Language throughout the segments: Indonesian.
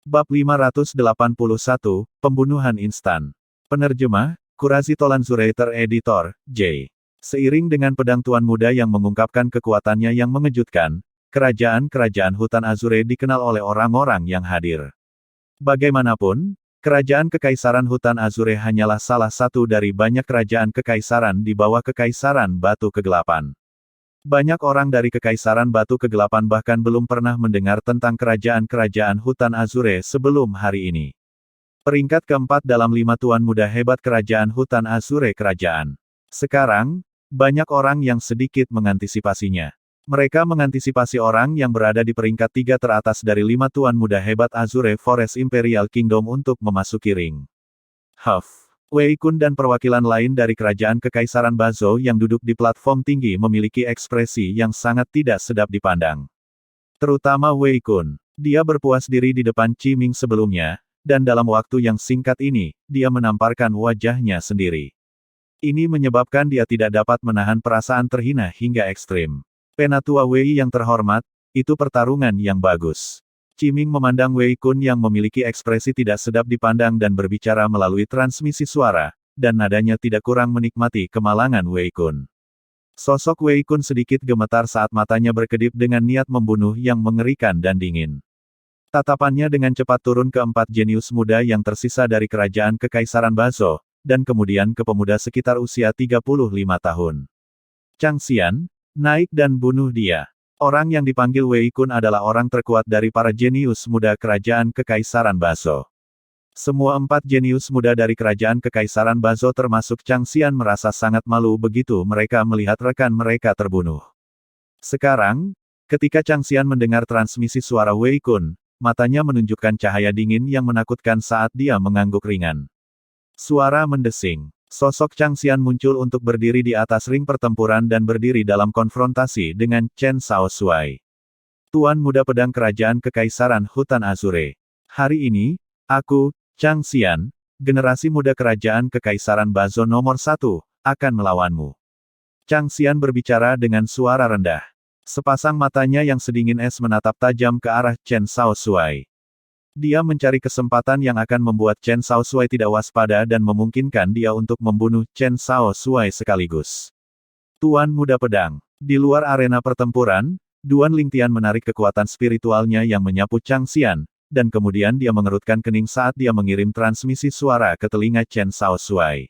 Bab 581, Pembunuhan Instan. Penerjemah, Kurazi Tolanzurator Editor, J. Seiring dengan pedang Tuan Muda yang mengungkapkan kekuatannya yang mengejutkan, kerajaan-kerajaan hutan Azure dikenal oleh orang-orang yang hadir. Bagaimanapun, kerajaan Kekaisaran Hutan Azure hanyalah salah satu dari banyak kerajaan kekaisaran di bawah Kekaisaran Batu Kegelapan. Banyak orang dari Kekaisaran Batu Kegelapan bahkan belum pernah mendengar tentang kerajaan-kerajaan hutan Azure sebelum hari ini. Peringkat keempat dalam 5 Tuan Muda hebat kerajaan hutan Azure kerajaan. Sekarang, banyak orang yang sedikit mengantisipasinya. Mereka mengantisipasi orang yang berada di peringkat 3 teratas dari 5 Tuan Muda hebat Azure Forest Imperial Kingdom untuk memasuki ring. Huff. Wei Kun dan perwakilan lain dari kerajaan Kekaisaran Bazo yang duduk di platform tinggi memiliki ekspresi yang sangat tidak sedap dipandang. Terutama Wei Kun. Dia berpuas diri di depan Qi Ming sebelumnya, dan dalam waktu yang singkat ini, dia menamparkan wajahnya sendiri. Ini menyebabkan dia tidak dapat menahan perasaan terhina hingga ekstrim. Penatua Wei yang terhormat, itu pertarungan yang bagus. Qi Ming memandang Wei Kun yang memiliki ekspresi tidak sedap dipandang dan berbicara melalui transmisi suara, dan nadanya tidak kurang menikmati kemalangan Wei Kun. Sosok Wei Kun sedikit gemetar saat matanya berkedip dengan niat membunuh yang mengerikan dan dingin. Tatapannya dengan cepat turun ke 4 jenius muda yang tersisa dari kerajaan Kekaisaran Bazo, dan kemudian ke pemuda sekitar usia 35 tahun. Chang Xian, naik dan bunuh dia. Orang yang dipanggil Wei Kun adalah orang terkuat dari para jenius muda kerajaan Kekaisaran Bazo. Semua 4 jenius muda dari kerajaan Kekaisaran Bazo termasuk Chang Xian merasa sangat malu begitu mereka melihat rekan mereka terbunuh. Sekarang, ketika Chang Xian mendengar transmisi suara Wei Kun, matanya menunjukkan cahaya dingin yang menakutkan saat dia mengangguk ringan. Suara mendesing. Sosok Chang Xian muncul untuk berdiri di atas ring pertempuran dan berdiri dalam konfrontasi dengan Chen Shaoxuai. Tuan Muda Pedang Kerajaan Kekaisaran Hutan Azure. Hari ini, aku, Chang Xian, generasi muda Kerajaan Kekaisaran Bazo nomor 1, akan melawanmu. Chang Xian berbicara dengan suara rendah. Sepasang matanya yang sedingin es menatap tajam ke arah Chen Shaoxuai. Dia mencari kesempatan yang akan membuat Chen Shaoxuai tidak waspada dan memungkinkan dia untuk membunuh Chen Shaoxuai sekaligus. Tuan Muda Pedang. Di luar arena pertempuran, Duan Lingtian menarik kekuatan spiritualnya yang menyapu Chang Xian, dan kemudian dia mengerutkan kening saat dia mengirim transmisi suara ke telinga Chen Shaoxuai.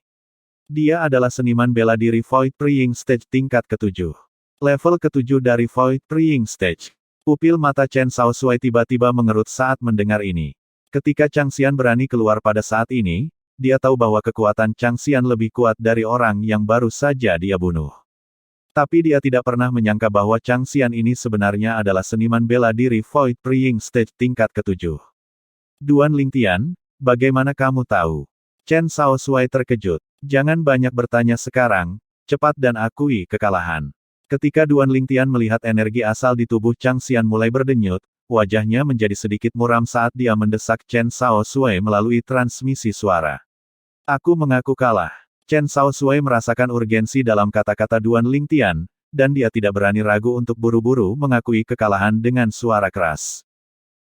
Dia adalah seniman bela diri Void Praying Stage tingkat ke-7. Level ke-7 dari Void Praying Stage. Pupil mata Chen Shaoxuai tiba-tiba mengerut saat mendengar ini. Ketika Chang Xian berani keluar pada saat ini, dia tahu bahwa kekuatan Chang Xian lebih kuat dari orang yang baru saja dia bunuh. Tapi dia tidak pernah menyangka bahwa Chang Xian ini sebenarnya adalah seniman bela diri Void Praying Stage tingkat ke-7. Duan Lingtian, bagaimana kamu tahu? Chen Shaoxuai terkejut. Jangan banyak bertanya sekarang, cepat dan akui kekalahan. Ketika Duan Lingtian melihat energi asal di tubuh Chang Xian mulai berdenyut, wajahnya menjadi sedikit muram saat dia mendesak Chen Shaoxuai melalui transmisi suara. Aku mengaku kalah. Chen Shaoxuai merasakan urgensi dalam kata-kata Duan Lingtian, dan dia tidak berani ragu untuk buru-buru mengakui kekalahan dengan suara keras.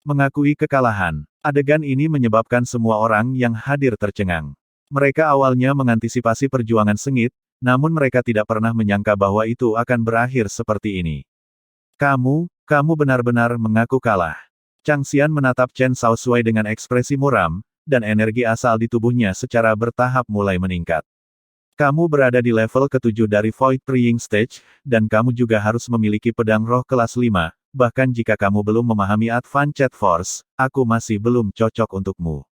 Mengakui kekalahan. Adegan ini menyebabkan semua orang yang hadir tercengang. Mereka awalnya mengantisipasi perjuangan sengit, namun mereka tidak pernah menyangka bahwa itu akan berakhir seperti ini. Kamu benar-benar mengaku kalah. Chang Xian menatap Chen Shaoxuai dengan ekspresi muram, dan energi asal di tubuhnya secara bertahap mulai meningkat. Kamu berada di level ke-7 dari Void Praying Stage, dan kamu juga harus memiliki pedang roh kelas 5, bahkan jika kamu belum memahami Advanced Force, aku masih belum cocok untukmu.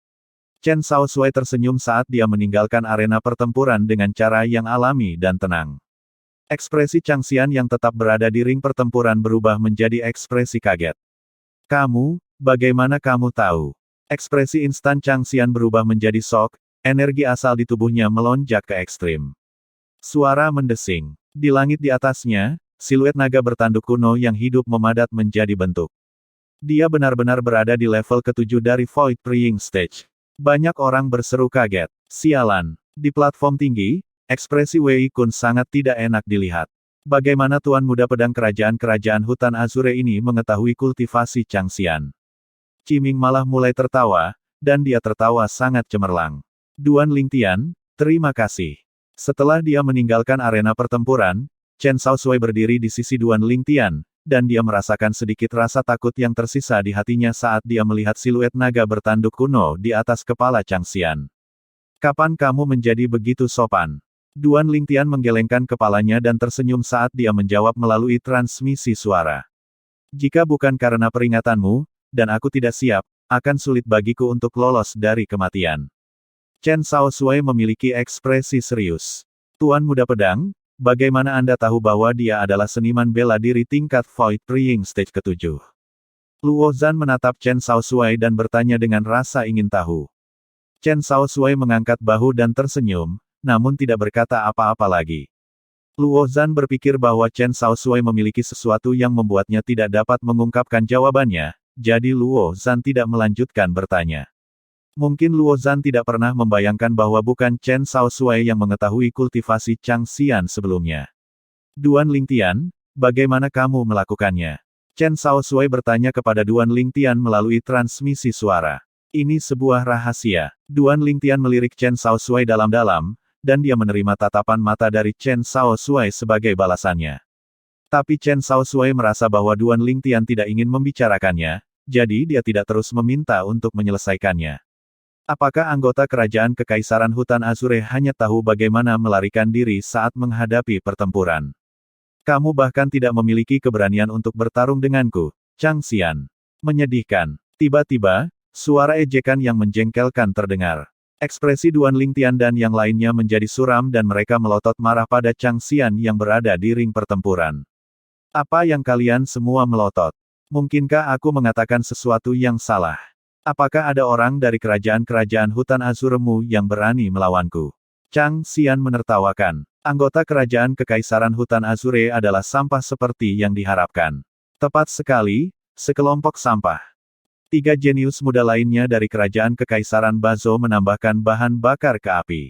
Chen Shaoxuai tersenyum saat dia meninggalkan arena pertempuran dengan cara yang alami dan tenang. Ekspresi Chang Xian yang tetap berada di ring pertempuran berubah menjadi ekspresi kaget. Bagaimana kamu tahu? Ekspresi instan Chang Xian berubah menjadi shock, energi asal di tubuhnya melonjak ke ekstrim. Suara mendesing. Di langit di atasnya, siluet naga bertanduk kuno yang hidup memadat menjadi bentuk. Dia benar-benar berada di level ke-7 dari Void Praying Stage. Banyak orang berseru kaget. Sialan. Di platform tinggi, ekspresi Wei Kun sangat tidak enak dilihat. Bagaimana Tuan Muda Pedang Kerajaan-Kerajaan Hutan Azure ini mengetahui kultivasi Chang Xian? Qiming malah mulai tertawa, dan dia tertawa sangat cemerlang. Duan Lingtian, terima kasih. Setelah dia meninggalkan arena pertempuran, Chen Shaoxuai berdiri di sisi Duan Lingtian, dan dia merasakan sedikit rasa takut yang tersisa di hatinya saat dia melihat siluet naga bertanduk kuno di atas kepala Chang Xian. Kapan kamu menjadi begitu sopan? Duan Lingtian menggelengkan kepalanya dan tersenyum saat dia menjawab melalui transmisi suara. Jika bukan karena peringatanmu, dan aku tidak siap, akan sulit bagiku untuk lolos dari kematian. Chen Shaoxuai memiliki ekspresi serius. Tuan Muda Pedang, bagaimana Anda tahu bahwa dia adalah seniman bela diri tingkat Void Praying Stage ke-7? Luo Zhan menatap Chen Shaoxuai dan bertanya dengan rasa ingin tahu. Chen Shaoxuai mengangkat bahu dan tersenyum, namun tidak berkata apa-apa lagi. Luo Zhan berpikir bahwa Chen Shaoxuai memiliki sesuatu yang membuatnya tidak dapat mengungkapkan jawabannya, jadi Luo Zhan tidak melanjutkan bertanya. Mungkin Luo Zhan tidak pernah membayangkan bahwa bukan Chen Shaoxuai yang mengetahui kultivasi Chang Xian sebelumnya. Duan Lingtian, bagaimana kamu melakukannya? Chen Shaoxuai bertanya kepada Duan Lingtian melalui transmisi suara. Ini sebuah rahasia. Duan Lingtian melirik Chen Shaoxuai dalam-dalam, dan dia menerima tatapan mata dari Chen Shaoxuai sebagai balasannya. Tapi Chen Shaoxuai merasa bahwa Duan Lingtian tidak ingin membicarakannya, jadi dia tidak terus meminta untuk menyelesaikannya. Apakah anggota kerajaan Kekaisaran Hutan Azure hanya tahu bagaimana melarikan diri saat menghadapi pertempuran? Kamu bahkan tidak memiliki keberanian untuk bertarung denganku, Chang Xian. Menyedihkan. Tiba-tiba, suara ejekan yang menjengkelkan terdengar. Ekspresi Duan Lingtian dan yang lainnya menjadi suram dan mereka melotot marah pada Chang Xian yang berada di ring pertempuran. Apa yang kalian semua melotot? Mungkinkah aku mengatakan sesuatu yang salah? Apakah ada orang dari kerajaan-kerajaan hutan Azuremu yang berani melawanku? Chang Xian menertawakan. Anggota kerajaan Kekaisaran Hutan Azure adalah sampah seperti yang diharapkan. Tepat sekali, sekelompok sampah. 3 jenius muda lainnya dari kerajaan Kekaisaran Bazo menambahkan bahan bakar ke api.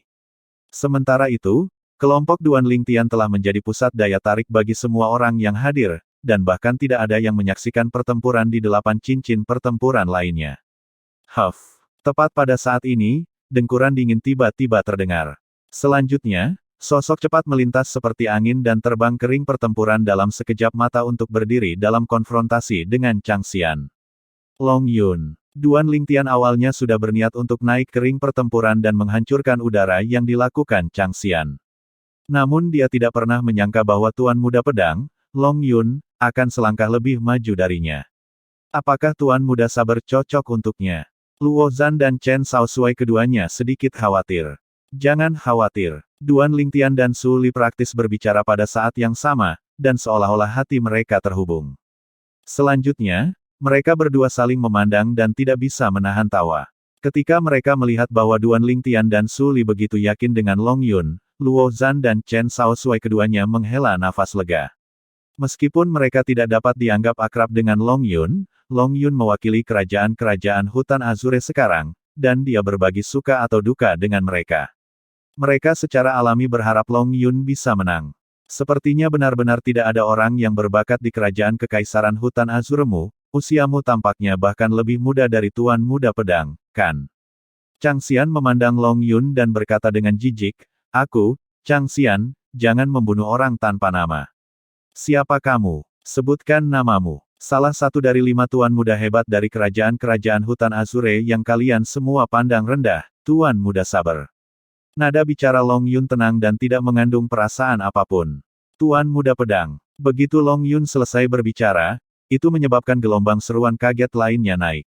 Sementara itu, kelompok Duan Lingtian telah menjadi pusat daya tarik bagi semua orang yang hadir, dan bahkan tidak ada yang menyaksikan pertempuran di 8 cincin pertempuran lainnya. Huff. Tepat pada saat ini, dengkuran dingin tiba-tiba terdengar. Selanjutnya, sosok cepat melintas seperti angin dan terbang ke ring pertempuran dalam sekejap mata untuk berdiri dalam konfrontasi dengan Chang Xian. Long Yun. Duan Lingtian awalnya sudah berniat untuk naik ke ring pertempuran dan menghancurkan udara yang dilakukan Chang Xian. Namun dia tidak pernah menyangka bahwa Tuan Muda Pedang, Long Yun, akan selangkah lebih maju darinya. Apakah Tuan Muda Saber cocok untuknya? Luo Zhan dan Chen Shaoxuai keduanya sedikit khawatir. Jangan khawatir. Duan Lingtian dan Su Li praktis berbicara pada saat yang sama, dan seolah-olah hati mereka terhubung. Selanjutnya, mereka berdua saling memandang dan tidak bisa menahan tawa. Ketika mereka melihat bahwa Duan Lingtian dan Su Li begitu yakin dengan Long Yun, Luo Zhan dan Chen Shaoxuai keduanya menghela nafas lega. Meskipun mereka tidak dapat dianggap akrab dengan Long Yun mewakili kerajaan-kerajaan hutan Azure sekarang, dan dia berbagi suka atau duka dengan mereka. Mereka secara alami berharap Long Yun bisa menang. Sepertinya benar-benar tidak ada orang yang berbakat di kerajaan Kekaisaran Hutan Azuremu, usiamu tampaknya bahkan lebih muda dari Tuan Muda Pedang, kan? Chang Xian memandang Long Yun dan berkata dengan jijik, aku, Chang Xian, jangan membunuh orang tanpa nama. Siapa kamu? Sebutkan namamu. Salah satu dari 5 tuan muda hebat dari kerajaan-kerajaan hutan Azure yang kalian semua pandang rendah, Tuan Muda Saber. Nada bicara Long Yun tenang dan tidak mengandung perasaan apapun. Tuan Muda Pedang. Begitu Long Yun selesai berbicara, itu menyebabkan gelombang seruan kaget lainnya naik.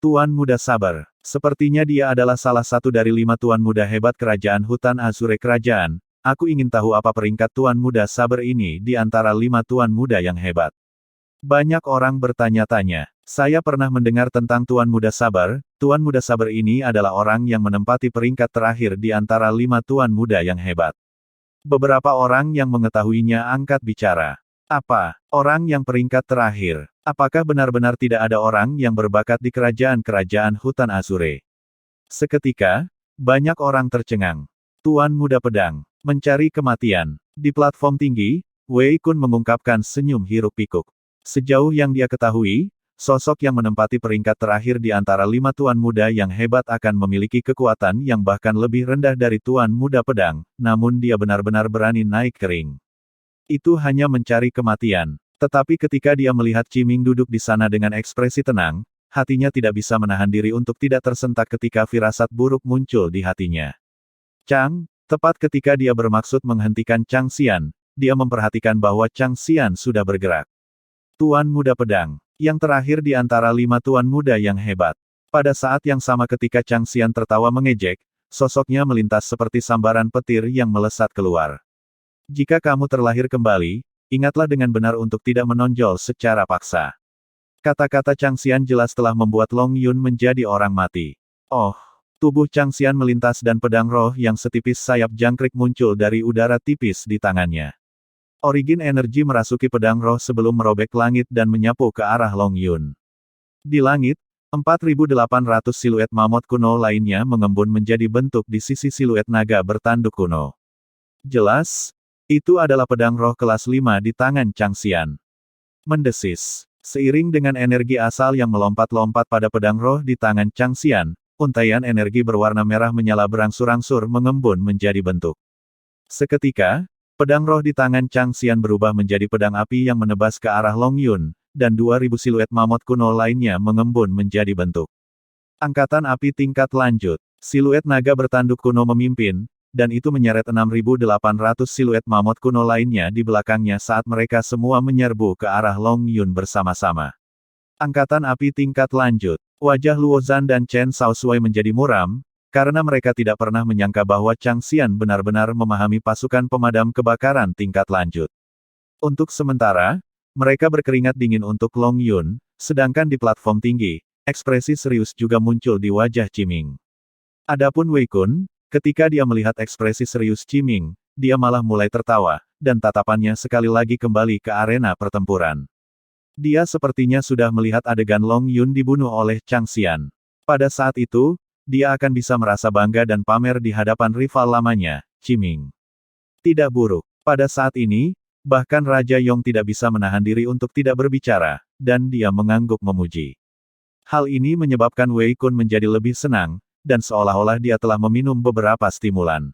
Tuan Muda Saber. Sepertinya dia adalah salah satu dari 5 tuan muda hebat kerajaan hutan Azure kerajaan. Aku ingin tahu apa peringkat Tuan Muda Saber ini di antara 5 tuan muda yang hebat. Banyak orang bertanya-tanya. Saya pernah mendengar tentang Tuan Muda Saber. Tuan Muda Saber ini adalah orang yang menempati peringkat terakhir di antara 5 tuan muda yang hebat. Beberapa orang yang mengetahuinya angkat bicara. Apa? Orang yang peringkat terakhir? Apakah benar-benar tidak ada orang yang berbakat di kerajaan-kerajaan hutan Azure? Seketika, banyak orang tercengang. Tuan Muda Pedang. Mencari kematian. Di platform tinggi, Wei Kun mengungkapkan senyum hiruk-pikuk. Sejauh yang dia ketahui, sosok yang menempati peringkat terakhir di antara 5 tuan muda yang hebat akan memiliki kekuatan yang bahkan lebih rendah dari tuan muda pedang, namun dia benar-benar berani naik ke ring. Itu hanya mencari kematian. Tetapi ketika dia melihat Qiming duduk di sana dengan ekspresi tenang, hatinya tidak bisa menahan diri untuk tidak tersentak ketika firasat buruk muncul di hatinya. Chang, tepat ketika dia bermaksud menghentikan Chang Xian, dia memperhatikan bahwa Chang Xian sudah bergerak. Tuan muda pedang. Yang terakhir di antara 5 tuan muda yang hebat. Pada saat yang sama ketika Chang Xian tertawa mengejek, sosoknya melintas seperti sambaran petir yang melesat keluar. Jika kamu terlahir kembali, ingatlah dengan benar untuk tidak menonjol secara paksa. Kata-kata Chang Xian jelas telah membuat Long Yun menjadi orang mati. Oh, tubuh Chang Xian melintas dan pedang roh yang setipis sayap jangkrik muncul dari udara tipis di tangannya. Origin energi merasuki pedang roh sebelum merobek langit dan menyapu ke arah Long Yun. Di langit, 4.800 siluet mamut kuno lainnya mengembun menjadi bentuk di sisi siluet naga bertanduk kuno. Jelas, itu adalah pedang roh kelas 5 di tangan Chang Xian. Mendesis. Seiring dengan energi asal yang melompat-lompat pada pedang roh di tangan Chang Xian, untaian energi berwarna merah menyala berangsur-angsur mengembun menjadi bentuk. Seketika, pedang roh di tangan Chang Xian berubah menjadi pedang api yang menebas ke arah Long Yun, dan 2.000 siluet mamut kuno lainnya mengembun menjadi bentuk. Angkatan api tingkat lanjut. Siluet naga bertanduk kuno memimpin, dan itu menyeret 6.800 siluet mamut kuno lainnya di belakangnya saat mereka semua menyerbu ke arah Long Yun bersama-sama. Angkatan api tingkat lanjut. Wajah Luo Zhan dan Chen Shaoxuai menjadi muram, karena mereka tidak pernah menyangka bahwa Chang Xian benar-benar memahami pasukan pemadam kebakaran tingkat lanjut. Untuk sementara, mereka berkeringat dingin untuk Long Yun, sedangkan di platform tinggi, ekspresi serius juga muncul di wajah Qiming. Adapun Wei Kun, ketika dia melihat ekspresi serius Qiming, dia malah mulai tertawa, dan tatapannya sekali lagi kembali ke arena pertempuran. Dia sepertinya sudah melihat adegan Long Yun dibunuh oleh Chang Xian. Pada saat itu, dia akan bisa merasa bangga dan pamer di hadapan rival lamanya, Qiming. Tidak buruk. Pada saat ini, bahkan Raja Yong tidak bisa menahan diri untuk tidak berbicara, dan dia mengangguk memuji. Hal ini menyebabkan Wei Kun menjadi lebih senang, dan seolah-olah dia telah meminum beberapa stimulan.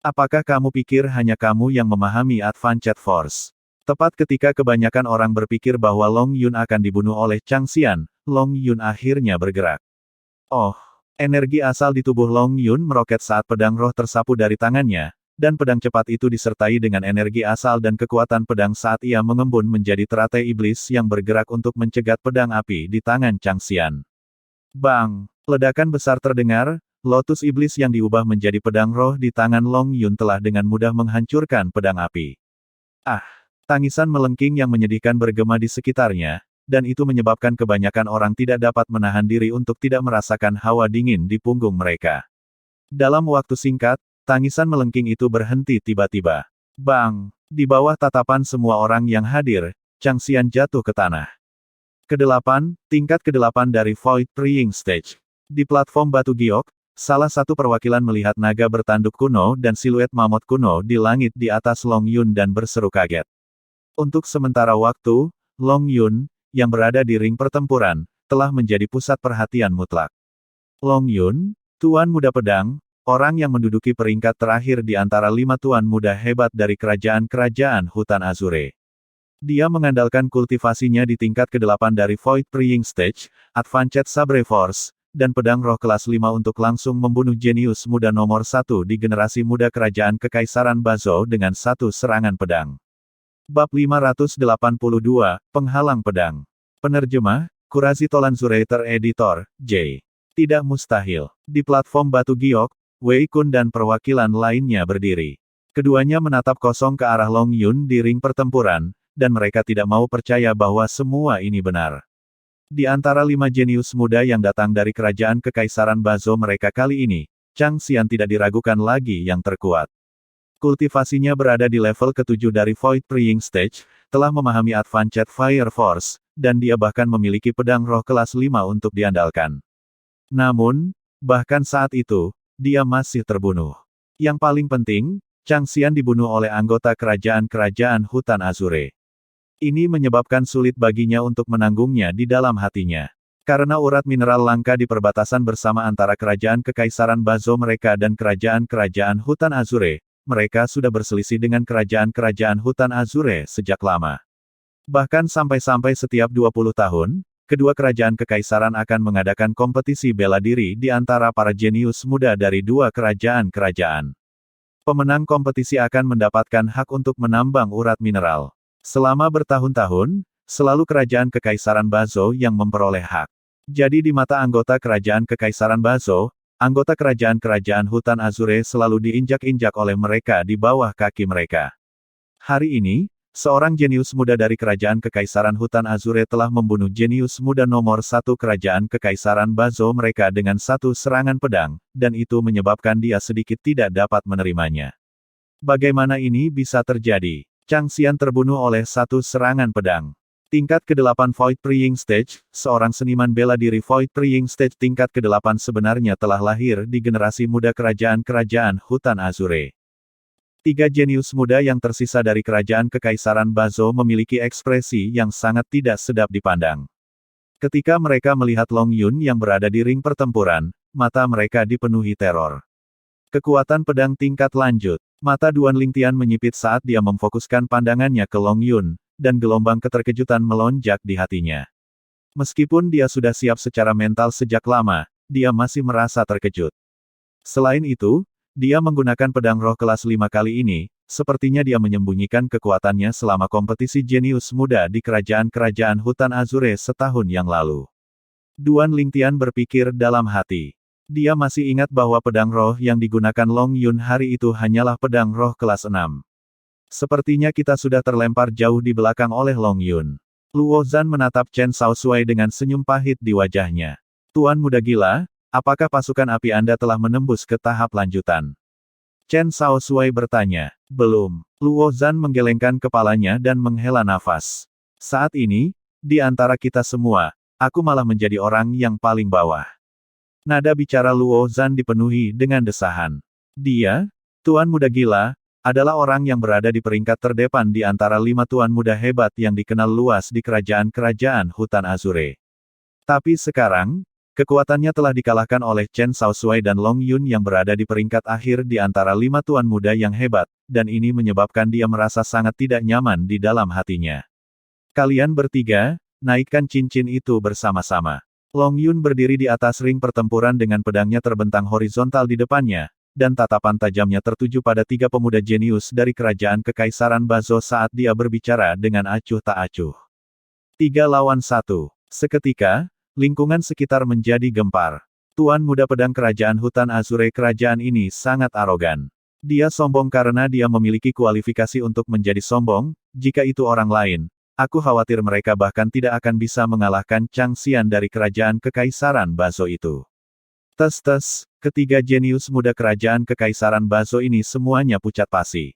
Apakah kamu pikir hanya kamu yang memahami Advanced Force? Tepat ketika kebanyakan orang berpikir bahwa Long Yun akan dibunuh oleh Chang Xian, Long Yun akhirnya bergerak. Oh! Energi asal di tubuh Long Yun meroket saat pedang roh tersapu dari tangannya, dan pedang cepat itu disertai dengan energi asal dan kekuatan pedang saat ia mengembun menjadi teratai iblis yang bergerak untuk mencegat pedang api di tangan Chang Xian. Bang! Ledakan besar terdengar, lotus iblis yang diubah menjadi pedang roh di tangan Long Yun telah dengan mudah menghancurkan pedang api. Ah! Tangisan melengking yang menyedihkan bergema di sekitarnya, dan itu menyebabkan kebanyakan orang tidak dapat menahan diri untuk tidak merasakan hawa dingin di punggung mereka. Dalam waktu singkat, tangisan melengking itu berhenti tiba-tiba. Bang! Di bawah tatapan semua orang yang hadir, Chang Xian jatuh ke tanah. Kedelapan, tingkat ke-8 dari Void Praying Stage. Di platform batu giok, salah satu perwakilan melihat naga bertanduk kuno dan siluet mamut kuno di langit di atas Long Yun dan berseru kaget. Untuk sementara waktu, Long Yun, yang berada di ring pertempuran, telah menjadi pusat perhatian mutlak. Long Yun, tuan muda pedang, orang yang menduduki peringkat terakhir di antara 5 tuan muda hebat dari kerajaan-kerajaan hutan Azure. Dia mengandalkan kultivasinya di tingkat ke-8 dari Void Praying Stage, Advanced Sabre Force, dan pedang roh kelas 5 untuk langsung membunuh jenius muda nomor 1 di generasi muda kerajaan Kekaisaran Bazo dengan satu serangan pedang. Bab 582, Penghalang Pedang. Penerjemah, Kurazi Tolan Zurater Editor, J. Tidak mustahil. Di platform batu giok, Wei Kun dan perwakilan lainnya berdiri. Keduanya menatap kosong ke arah Long Yun di ring pertempuran, dan mereka tidak mau percaya bahwa semua ini benar. Di antara 5 jenius muda yang datang dari kerajaan Kekaisaran Bazo mereka kali ini, Chang Xian tidak diragukan lagi yang terkuat. Kultivasinya berada di level ke-7 dari Void Praying Stage, telah memahami Advanced Fire Force, dan dia bahkan memiliki pedang roh kelas 5 untuk diandalkan. Namun, bahkan saat itu, dia masih terbunuh. Yang paling penting, Chang Xian dibunuh oleh anggota kerajaan-kerajaan hutan Azure. Ini menyebabkan sulit baginya untuk menanggungnya di dalam hatinya. Karena urat mineral langka di perbatasan bersama antara kerajaan kekaisaran Bazo mereka dan kerajaan-kerajaan Hutan Azure, mereka sudah berselisih dengan kerajaan-kerajaan Hutan Azure sejak lama. Bahkan sampai-sampai setiap 20 tahun, kedua kerajaan kekaisaran akan mengadakan kompetisi bela diri di antara para jenius muda dari dua kerajaan-kerajaan. Pemenang kompetisi akan mendapatkan hak untuk menambang urat mineral. Selama bertahun-tahun, selalu kerajaan kekaisaran Bazo yang memperoleh hak. Jadi di mata anggota kerajaan kekaisaran Bazo, anggota kerajaan-kerajaan Hutan Azure selalu diinjak-injak oleh mereka di bawah kaki mereka. Hari ini, seorang jenius muda dari kerajaan kekaisaran Hutan Azure telah membunuh jenius muda nomor satu kerajaan kekaisaran Bazo mereka dengan satu serangan pedang, dan itu menyebabkan dia sedikit tidak dapat menerimanya. Bagaimana ini bisa terjadi? Chang Xian terbunuh oleh satu serangan pedang. Tingkat ke-8 Void Praying Stage, seorang seniman bela diri Void Praying Stage tingkat ke-8 sebenarnya telah lahir di generasi muda kerajaan-kerajaan Hutan Azure. Tiga jenius muda yang tersisa dari kerajaan kekaisaran Bazo memiliki ekspresi yang sangat tidak sedap dipandang. Ketika mereka melihat Long Yun yang berada di ring pertempuran, mata mereka dipenuhi teror. Kekuatan pedang tingkat lanjut. Mata Duan Lingtian menyipit saat dia memfokuskan pandangannya ke Long Yun, dan gelombang keterkejutan melonjak di hatinya. Meskipun dia sudah siap secara mental sejak lama, dia masih merasa terkejut. Selain itu, dia menggunakan pedang roh kelas 5 kali ini, sepertinya dia menyembunyikan kekuatannya selama kompetisi jenius muda di kerajaan-kerajaan Hutan Azure setahun yang lalu. Duan Lingtian berpikir dalam hati. Dia masih ingat bahwa pedang roh yang digunakan Long Yun hari itu hanyalah pedang roh kelas 6. Sepertinya kita sudah terlempar jauh di belakang oleh Long Yun. Luo Zhan menatap Chen Shaoxuai dengan senyum pahit di wajahnya. Tuan muda gila, apakah pasukan api Anda telah menembus ke tahap lanjutan? Chen Shaoxuai bertanya. Belum. Luo Zhan menggelengkan kepalanya dan menghela nafas. Saat ini, di antara kita semua, aku malah menjadi orang yang paling bawah. Nada bicara Luo Zhan dipenuhi dengan desahan. Dia, Tuan muda gila, adalah orang yang berada di peringkat terdepan di antara 5 tuan muda hebat yang dikenal luas di kerajaan-kerajaan Hutan Azure. Tapi sekarang, kekuatannya telah dikalahkan oleh Chen Shaoxuai dan Long Yun yang berada di peringkat akhir di antara 5 tuan muda yang hebat, dan ini menyebabkan dia merasa sangat tidak nyaman di dalam hatinya. Kalian bertiga, naikkan cincin itu bersama-sama. Long Yun berdiri di atas ring pertempuran dengan pedangnya terbentang horizontal di depannya, dan tatapan tajamnya tertuju pada 3 pemuda jenius dari kerajaan kekaisaran Bazo saat dia berbicara dengan acuh tak acuh. 3 lawan 1. Seketika, lingkungan sekitar menjadi gempar. Tuan muda pedang kerajaan Hutan Azure kerajaan ini sangat arogan. Dia sombong karena dia memiliki kualifikasi untuk menjadi sombong, jika itu orang lain. Aku khawatir mereka bahkan tidak akan bisa mengalahkan Chang Xian dari kerajaan kekaisaran Bazo itu. Tes-tes, ketiga jenius muda kerajaan kekaisaran Bazo ini semuanya pucat pasi.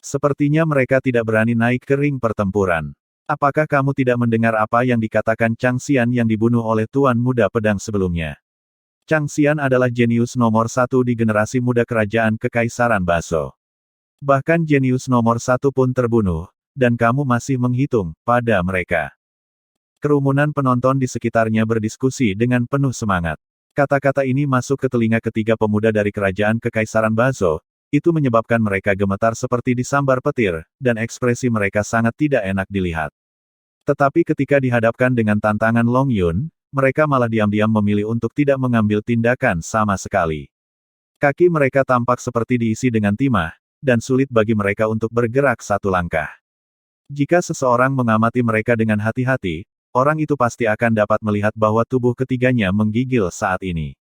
Sepertinya mereka tidak berani naik ke ring pertempuran. Apakah kamu tidak mendengar apa yang dikatakan Chang Xian yang dibunuh oleh tuan muda pedang sebelumnya? Chang Xian adalah jenius nomor 1 di generasi muda kerajaan kekaisaran Bazo. Bahkan jenius nomor 1 pun terbunuh, dan kamu masih menghitung pada mereka. Kerumunan penonton di sekitarnya berdiskusi dengan penuh semangat. Kata-kata ini masuk ke telinga ketiga pemuda dari kerajaan kekaisaran Bazo, itu menyebabkan mereka gemetar seperti disambar petir, dan ekspresi mereka sangat tidak enak dilihat. Tetapi ketika dihadapkan dengan tantangan Long Yun, mereka malah diam-diam memilih untuk tidak mengambil tindakan sama sekali. Kaki mereka tampak seperti diisi dengan timah, dan sulit bagi mereka untuk bergerak satu langkah. Jika seseorang mengamati mereka dengan hati-hati, orang itu pasti akan dapat melihat bahwa tubuh ketiganya menggigil saat ini.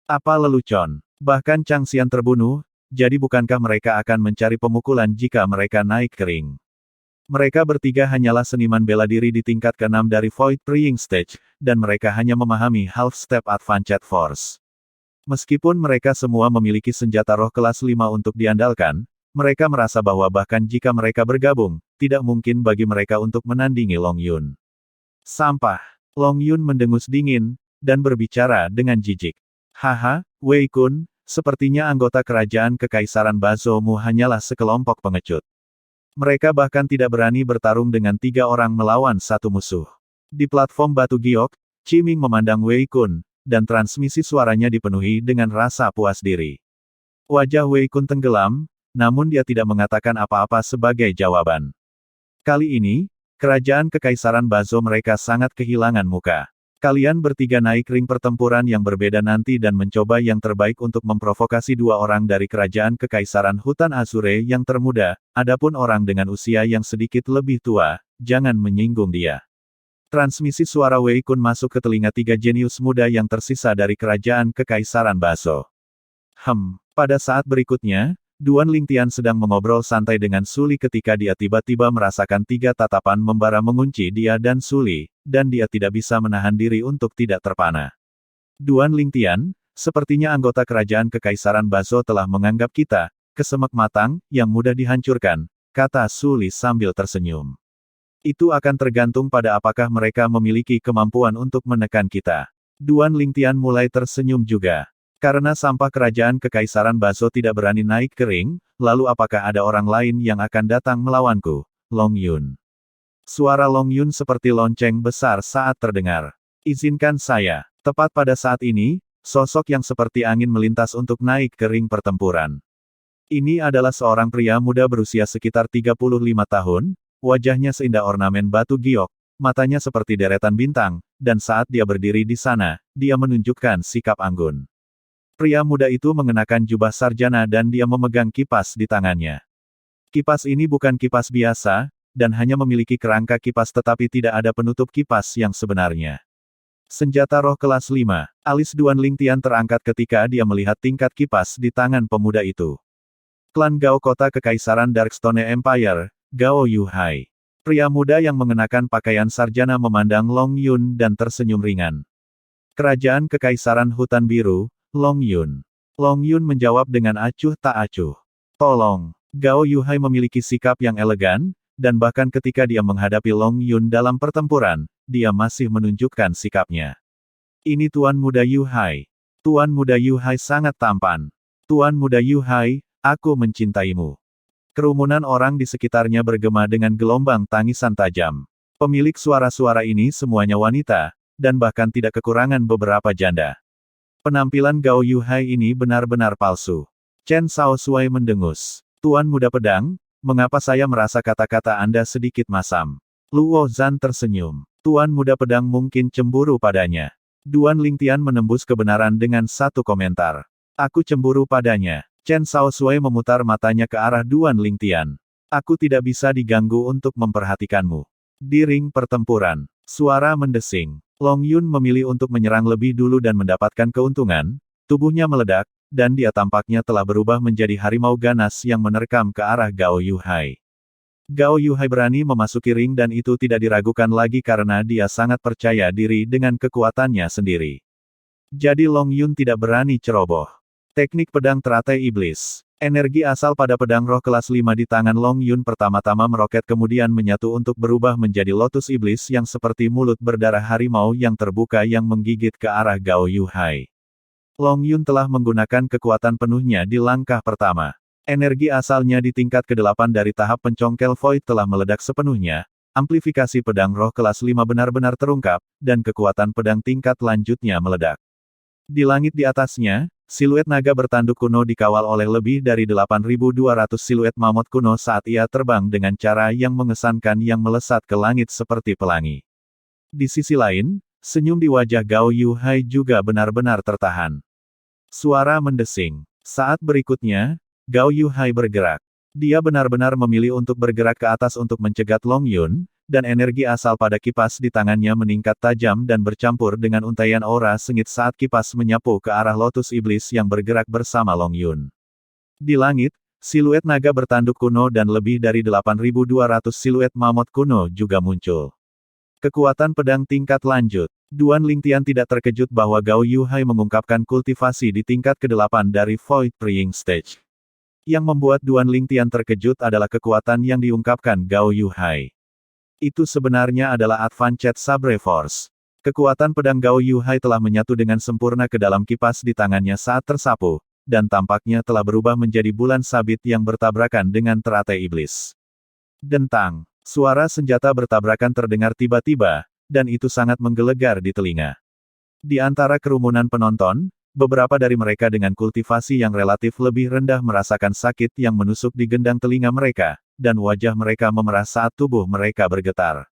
Apa lelucon? Bahkan Chang Xian terbunuh, jadi bukankah mereka akan mencari pemukulan jika mereka naik ke ring? Mereka bertiga hanyalah seniman bela diri di tingkat ke-6 dari Void Praying Stage, dan mereka hanya memahami Half Step Advanced Force. Meskipun mereka semua memiliki senjata roh kelas 5 untuk diandalkan, mereka merasa bahwa bahkan jika mereka bergabung, tidak mungkin bagi mereka untuk menandingi Long Yun. Sampah. Long Yun mendengus dingin, dan berbicara dengan jijik. Haha, Wei Kun, sepertinya anggota kerajaan kekaisaran Bazo mu hanyalah sekelompok pengecut. Mereka bahkan tidak berani bertarung dengan 3 orang melawan satu musuh. Di platform batu giok, Qiming memandang Wei Kun, dan transmisi suaranya dipenuhi dengan rasa puas diri. Wajah Wei Kun tenggelam, namun dia tidak mengatakan apa-apa sebagai jawaban. Kali ini, kerajaan kekaisaran Bazo mereka sangat kehilangan muka. Kalian bertiga naik ring pertempuran yang berbeda nanti dan mencoba yang terbaik untuk memprovokasi 2 orang dari kerajaan kekaisaran hutan Azure yang termuda, adapun orang dengan usia yang sedikit lebih tua, jangan menyinggung dia. Transmisi suara Wei Kun masuk ke telinga 3 jenius muda yang tersisa dari kerajaan kekaisaran Bazo. Pada saat berikutnya, Duan Lingtian sedang mengobrol santai dengan Suli ketika dia tiba-tiba merasakan 3 tatapan membara mengunci dia dan Suli, dan dia tidak bisa menahan diri untuk tidak terpana. Duan Lingtian, sepertinya anggota kerajaan kekaisaran Bazo telah menganggap kita, kesemek matang, yang mudah dihancurkan, kata Suli sambil tersenyum. Itu akan tergantung pada apakah mereka memiliki kemampuan untuk menekan kita. Duan Lingtian mulai tersenyum juga. Karena sampah kerajaan kekaisaran Bazo tidak berani naik ke ring, lalu apakah ada orang lain yang akan datang melawanku? Long Yun. Suara Long Yun seperti lonceng besar saat terdengar. Izinkan saya. Tepat pada saat ini, sosok yang seperti angin melintas untuk naik ke ring pertempuran. Ini adalah seorang pria muda berusia sekitar 35 tahun, wajahnya seindah ornamen batu giok, matanya seperti deretan bintang, dan saat dia berdiri di sana, dia menunjukkan sikap anggun. Pria muda itu mengenakan jubah sarjana dan dia memegang kipas di tangannya. Kipas ini bukan kipas biasa, dan hanya memiliki kerangka kipas tetapi tidak ada penutup kipas yang sebenarnya. Senjata roh kelas 5, alis Duan Lingtian terangkat ketika dia melihat tingkat kipas di tangan pemuda itu. Klan Gao Kota Kekaisaran Darkstone Empire, Gao Yuhai. Pria muda yang mengenakan pakaian sarjana memandang Long Yun dan tersenyum ringan. Kerajaan Kekaisaran Hutan Biru, Long Yun. Long Yun menjawab dengan acuh tak acuh. Tolong. Gao Yuhai memiliki sikap yang elegan, dan bahkan ketika dia menghadapi Long Yun dalam pertempuran, dia masih menunjukkan sikapnya. Ini Tuan Muda Yuhai. Tuan Muda Yuhai sangat tampan. Tuan Muda Yuhai, aku mencintaimu. Kerumunan orang di sekitarnya bergema dengan gelombang tangisan tajam. Pemilik suara-suara ini semuanya wanita, dan bahkan tidak kekurangan beberapa janda. Penampilan Gao Yuhai ini benar-benar palsu. Chen Shaoxuai mendengus. Tuan Muda Pedang, mengapa saya merasa kata-kata Anda sedikit masam? Luo Zhan tersenyum. Tuan Muda Pedang mungkin cemburu padanya. Duan Lingtian menembus kebenaran dengan satu komentar. Aku cemburu padanya. Chen Shaoxuai memutar matanya ke arah Duan Lingtian. Aku tidak bisa diganggu untuk memperhatikanmu. Di ring pertempuran, suara mendesing. Long Yun memilih untuk menyerang lebih dulu dan mendapatkan keuntungan, tubuhnya meledak, dan dia tampaknya telah berubah menjadi harimau ganas yang menerkam ke arah Gao Yuhai. Gao Yuhai berani memasuki ring dan itu tidak diragukan lagi karena dia sangat percaya diri dengan kekuatannya sendiri. Jadi Long Yun tidak berani ceroboh. Teknik pedang teratai iblis. Energi asal pada pedang roh kelas 5 di tangan Long Yun pertama-tama meroket kemudian menyatu untuk berubah menjadi lotus iblis yang seperti mulut berdarah harimau yang terbuka yang menggigit ke arah Gao Yuhai. Long Yun telah menggunakan kekuatan penuhnya di langkah pertama. Energi asalnya di tingkat ke-8 dari tahap pencongkel Void telah meledak sepenuhnya, amplifikasi pedang roh kelas 5 benar-benar terungkap, dan kekuatan pedang tingkat lanjutnya meledak. Di langit di atasnya, siluet naga bertanduk kuno dikawal oleh lebih dari 8.200 siluet mamut kuno saat ia terbang dengan cara yang mengesankan yang melesat ke langit seperti pelangi. Di sisi lain, senyum di wajah Gao Yuhai juga benar-benar tertahan. Suara mendesing. Saat berikutnya, Gao Yuhai bergerak. Dia benar-benar memilih untuk bergerak ke atas untuk mencegat Long Yun, dan energi asal pada kipas di tangannya meningkat tajam dan bercampur dengan untaian aura sengit saat kipas menyapu ke arah lotus iblis yang bergerak bersama Long Yun. Di langit, siluet naga bertanduk kuno dan lebih dari 8.200 siluet mamut kuno juga muncul. Kekuatan pedang tingkat lanjut. Duan Lingtian tidak terkejut bahwa Gao Yuhai mengungkapkan kultivasi di tingkat ke-8 dari Void Praying Stage. Yang membuat Duan Lingtian terkejut adalah kekuatan yang diungkapkan Gao Yuhai. Itu sebenarnya adalah Advanced Sabre Force. Kekuatan pedang Gao Yuhai telah menyatu dengan sempurna ke dalam kipas di tangannya saat tersapu, dan tampaknya telah berubah menjadi bulan sabit yang bertabrakan dengan teratai iblis. Dentang. Suara senjata bertabrakan terdengar tiba-tiba, dan itu sangat menggelegar di telinga. Di antara kerumunan penonton, beberapa dari mereka dengan kultivasi yang relatif lebih rendah merasakan sakit yang menusuk di gendang telinga mereka, dan wajah mereka memerah saat tubuh mereka bergetar.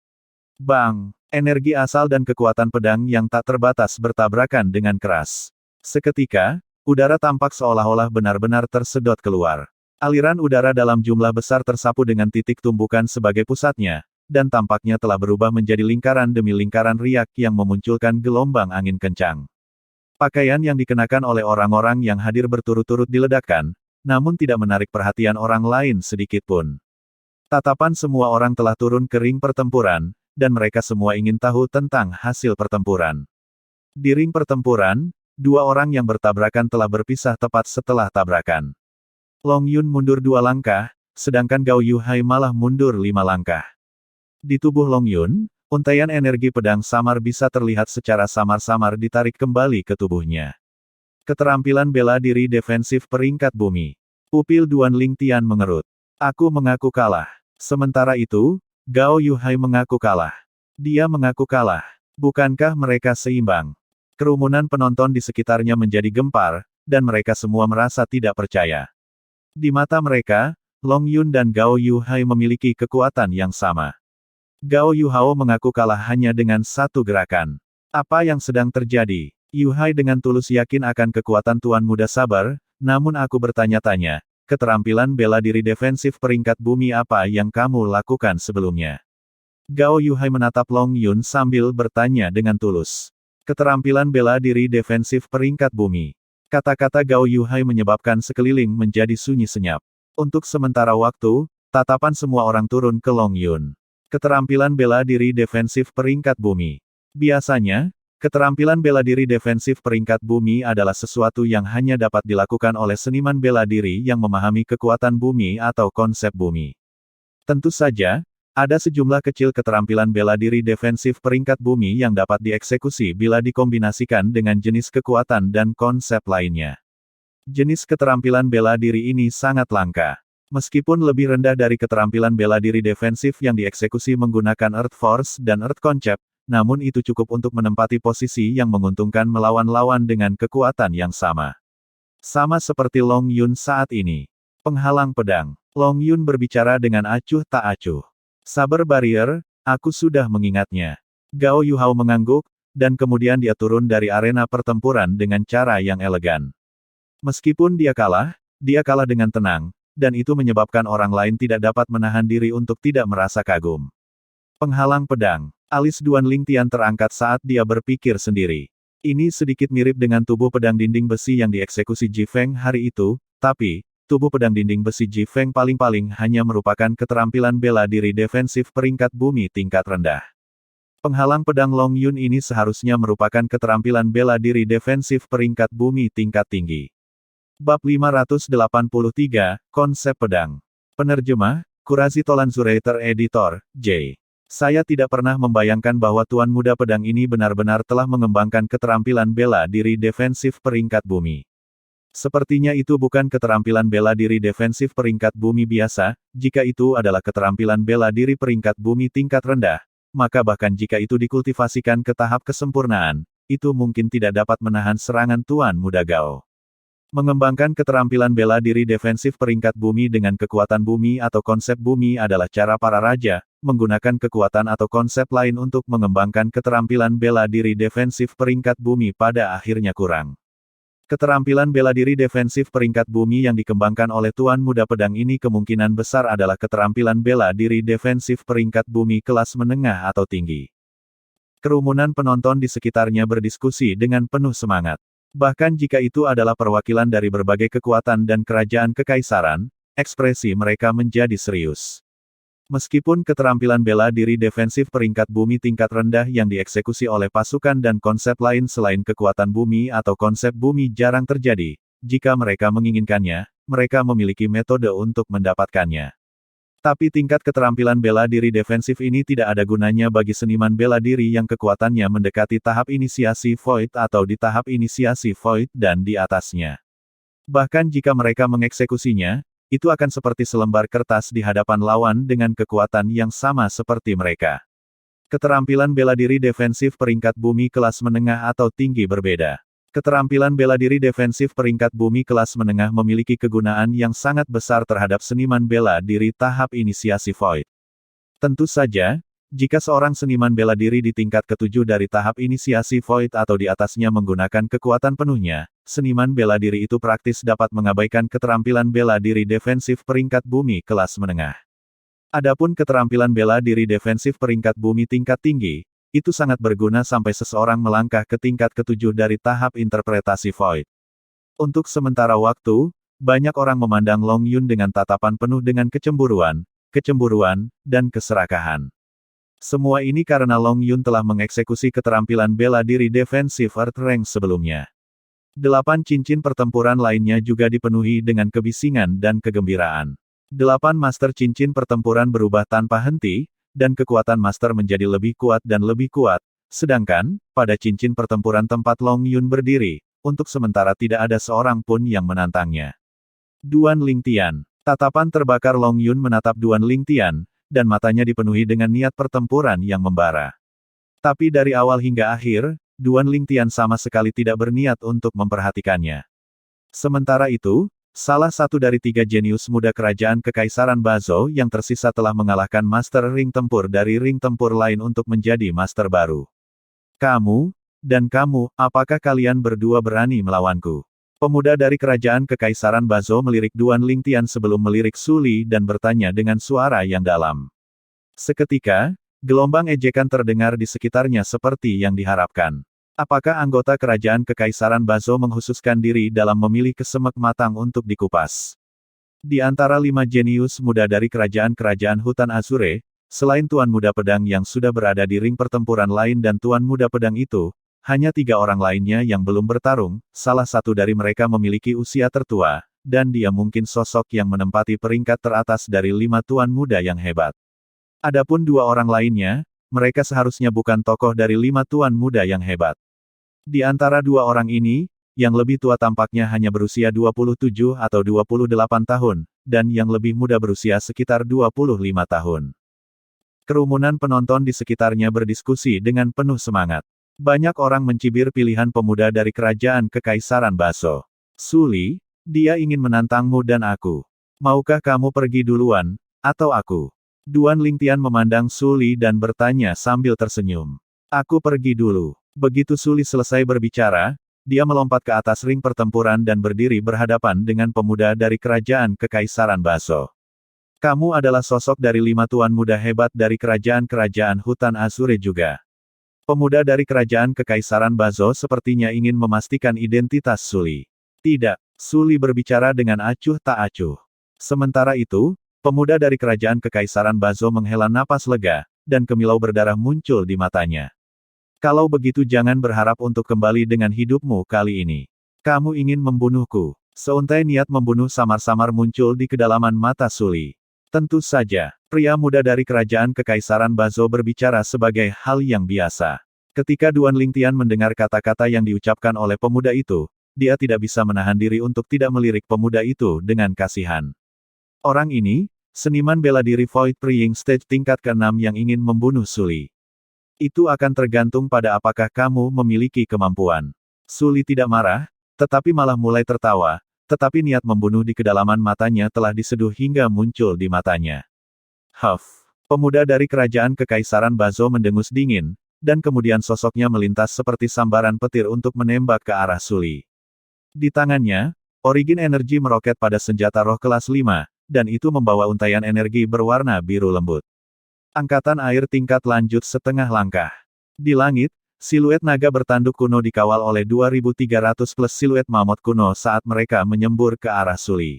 Bang! Energi asal dan kekuatan pedang yang tak terbatas bertabrakan dengan keras. Seketika, udara tampak seolah-olah benar-benar tersedot keluar. Aliran udara dalam jumlah besar tersapu dengan titik tumbukan sebagai pusatnya, dan tampaknya telah berubah menjadi lingkaran demi lingkaran riak yang memunculkan gelombang angin kencang. Pakaian yang dikenakan oleh orang-orang yang hadir berturut-turut diledakkan, namun tidak menarik perhatian orang lain sedikitpun. Tatapan semua orang telah turun ke ring pertempuran, dan mereka semua ingin tahu tentang hasil pertempuran. Di ring pertempuran, dua orang yang bertabrakan telah berpisah tepat setelah tabrakan. Long Yun mundur 2 langkah, sedangkan Gao Yuhai malah mundur 5 langkah. Di tubuh Long Yun, untaian energi pedang samar bisa terlihat secara samar-samar ditarik kembali ke tubuhnya. Keterampilan bela diri defensif peringkat bumi. Pupil Duan Ling Tian mengerut. Aku mengaku kalah. Sementara itu, Gao Yuhai mengaku kalah. Dia mengaku kalah. Bukankah mereka seimbang? Kerumunan penonton di sekitarnya menjadi gempar, dan mereka semua merasa tidak percaya. Di mata mereka, Long Yun dan Gao Yuhai memiliki kekuatan yang sama. Gao Yuhao mengaku kalah hanya dengan satu gerakan. Apa yang sedang terjadi? Yuhai dengan tulus yakin akan kekuatan Tuan Muda Sabar, namun aku bertanya-tanya, keterampilan bela diri defensif peringkat bumi apa yang kamu lakukan sebelumnya? Gao Yuhai menatap Long Yun sambil bertanya dengan tulus. Keterampilan bela diri defensif peringkat bumi. Kata-kata Gao Yuhai menyebabkan sekeliling menjadi sunyi senyap. Untuk sementara waktu, tatapan semua orang turun ke Long Yun. Keterampilan bela diri defensif peringkat bumi. Biasanya, keterampilan bela diri defensif peringkat bumi adalah sesuatu yang hanya dapat dilakukan oleh seniman bela diri yang memahami kekuatan bumi atau konsep bumi. Tentu saja, ada sejumlah kecil keterampilan bela diri defensif peringkat bumi yang dapat dieksekusi bila dikombinasikan dengan jenis kekuatan dan konsep lainnya. Jenis keterampilan bela diri ini sangat langka. Meskipun lebih rendah dari keterampilan bela diri defensif yang dieksekusi menggunakan Earth Force dan Earth Concept, namun itu cukup untuk menempati posisi yang menguntungkan melawan lawan dengan kekuatan yang sama. Sama seperti Long Yun saat ini. Penghalang pedang. Long Yun berbicara dengan acuh tak acuh. Saber barrier, aku sudah mengingatnya. Gao Yuhao mengangguk, dan kemudian dia turun dari arena pertempuran dengan cara yang elegan. Meskipun dia kalah dengan tenang, dan itu menyebabkan orang lain tidak dapat menahan diri untuk tidak merasa kagum. Penghalang pedang. Alis Duan Ling Tian terangkat saat dia berpikir sendiri. Ini sedikit mirip dengan tubuh pedang dinding besi yang dieksekusi Ji Feng hari itu, tapi, tubuh pedang dinding besi Ji Feng paling-paling hanya merupakan keterampilan bela diri defensif peringkat bumi tingkat rendah. Penghalang pedang Long Yun ini seharusnya merupakan keterampilan bela diri defensif peringkat bumi tingkat tinggi. Bab 583, Konsep Pedang. Penerjemah, Kurazi Tolanzurator Editor, J. Saya tidak pernah membayangkan bahwa Tuan Muda Pedang ini benar-benar telah mengembangkan keterampilan bela diri defensif peringkat bumi. Sepertinya itu bukan keterampilan bela diri defensif peringkat bumi biasa, jika itu adalah keterampilan bela diri peringkat bumi tingkat rendah, maka bahkan jika itu dikultivasikan ke tahap kesempurnaan, itu mungkin tidak dapat menahan serangan Tuan Muda Gao. Mengembangkan keterampilan bela diri defensif peringkat bumi dengan kekuatan bumi atau konsep bumi adalah cara para raja, menggunakan kekuatan atau konsep lain untuk mengembangkan keterampilan bela diri defensif peringkat bumi pada akhirnya kurang. Keterampilan bela diri defensif peringkat bumi yang dikembangkan oleh Tuan Muda Pedang ini kemungkinan besar adalah keterampilan bela diri defensif peringkat bumi kelas menengah atau tinggi. Kerumunan penonton di sekitarnya berdiskusi dengan penuh semangat. Bahkan jika itu adalah perwakilan dari berbagai kekuatan dan kerajaan kekaisaran, ekspresi mereka menjadi serius. Meskipun keterampilan bela diri defensif peringkat bumi tingkat rendah yang dieksekusi oleh pasukan dan konsep lain selain kekuatan bumi atau konsep bumi jarang terjadi, jika mereka menginginkannya, mereka memiliki metode untuk mendapatkannya. Tapi tingkat keterampilan bela diri defensif ini tidak ada gunanya bagi seniman bela diri yang kekuatannya mendekati tahap inisiasi Void atau di tahap inisiasi Void dan di atasnya. Bahkan jika mereka mengeksekusinya, itu akan seperti selembar kertas di hadapan lawan dengan kekuatan yang sama seperti mereka. Keterampilan bela diri defensif peringkat bumi kelas menengah atau tinggi berbeda. Keterampilan bela diri defensif peringkat bumi kelas menengah memiliki kegunaan yang sangat besar terhadap seniman bela diri tahap inisiasi Void. Tentu saja, jika seorang seniman bela diri di tingkat ketujuh dari tahap inisiasi Void atau di atasnya menggunakan kekuatan penuhnya, seniman bela diri itu praktis dapat mengabaikan keterampilan bela diri defensif peringkat bumi kelas menengah. Adapun keterampilan bela diri defensif peringkat bumi tingkat tinggi, itu sangat berguna sampai seseorang melangkah ke tingkat ketujuh dari tahap interpretasi Void. Untuk sementara waktu, banyak orang memandang Long Yun dengan tatapan penuh dengan kecemburuan, dan keserakahan. Semua ini karena Long Yun telah mengeksekusi keterampilan bela diri defensif Earth Rank sebelumnya. 8 cincin pertempuran lainnya juga dipenuhi dengan kebisingan dan kegembiraan. 8 master cincin pertempuran berubah tanpa henti, dan kekuatan master menjadi lebih kuat dan lebih kuat, sedangkan, pada cincin pertempuran tempat Long Yun berdiri, untuk sementara tidak ada seorang pun yang menantangnya. Duan Lingtian. Tatapan terbakar Long Yun menatap Duan Lingtian, dan matanya dipenuhi dengan niat pertempuran yang membara. Tapi dari awal hingga akhir, Duan Lingtian sama sekali tidak berniat untuk memperhatikannya. Sementara itu, salah satu dari 3 jenius muda kerajaan Kekaisaran Bazo yang tersisa telah mengalahkan Master Ring Tempur dari ring tempur lain untuk menjadi Master baru. Kamu, apakah kalian berdua berani melawanku? Pemuda dari kerajaan Kekaisaran Bazo melirik Duan Lingtian sebelum melirik Su Li dan bertanya dengan suara yang dalam. Seketika, gelombang ejekan terdengar di sekitarnya seperti yang diharapkan. Apakah anggota kerajaan Kekaisaran Bazo menghususkan diri dalam memilih kesemek matang untuk dikupas? Di antara 5 jenius muda dari kerajaan-kerajaan hutan Azure, selain Tuan Muda Pedang yang sudah berada di ring pertempuran lain dan Tuan Muda Pedang itu, hanya 3 orang lainnya yang belum bertarung, salah satu dari mereka memiliki usia tertua, dan dia mungkin sosok yang menempati peringkat teratas dari 5 tuan muda yang hebat. Adapun 2 orang lainnya, mereka seharusnya bukan tokoh dari 5 tuan muda yang hebat. Di antara 2 orang ini, yang lebih tua tampaknya hanya berusia 27 atau 28 tahun, dan yang lebih muda berusia sekitar 25 tahun. Kerumunan penonton di sekitarnya berdiskusi dengan penuh semangat. Banyak orang mencibir pilihan pemuda dari kerajaan Kekaisaran Bazo. Su Li, dia ingin menantangmu dan aku. Maukah kamu pergi duluan, atau aku? Duan Lingtian memandang Su Li dan bertanya sambil tersenyum. Aku pergi dulu. Begitu Su Li selesai berbicara, dia melompat ke atas ring pertempuran dan berdiri berhadapan dengan pemuda dari kerajaan Kekaisaran Bazo. Kamu adalah sosok dari 5 tuan muda hebat dari kerajaan-kerajaan hutan Azure juga. Pemuda dari kerajaan Kekaisaran Bazo sepertinya ingin memastikan identitas Su Li. Tidak, Su Li berbicara dengan acuh tak acuh. Sementara itu, pemuda dari kerajaan Kekaisaran Bazo menghela napas lega, dan kemilau berdarah muncul di matanya. Kalau begitu jangan berharap untuk kembali dengan hidupmu kali ini. Kamu ingin membunuhku. Seuntai niat membunuh samar-samar muncul di kedalaman mata Su Li. Tentu saja, pria muda dari kerajaan Kekaisaran Bazo berbicara sebagai hal yang biasa. Ketika Duan Lingtian mendengar kata-kata yang diucapkan oleh pemuda itu, dia tidak bisa menahan diri untuk tidak melirik pemuda itu dengan kasihan. Orang ini, seniman bela diri Void Praying Stage tingkat ke-6 yang ingin membunuh Su Li. Itu akan tergantung pada apakah kamu memiliki kemampuan. Su Li tidak marah, tetapi malah mulai tertawa. Tetapi niat membunuh di kedalaman matanya telah diseduh hingga muncul di matanya. Huff. Pemuda dari kerajaan Kekaisaran Bazo mendengus dingin, dan kemudian sosoknya melintas seperti sambaran petir untuk menembak ke arah Su Li. Di tangannya, origin energi meroket pada senjata roh kelas 5, dan itu membawa untaian energi berwarna biru lembut. Angkatan air tingkat lanjut setengah langkah. Di langit, siluet naga bertanduk kuno dikawal oleh 2.300 plus siluet mamut kuno saat mereka menyembur ke arah Su Li.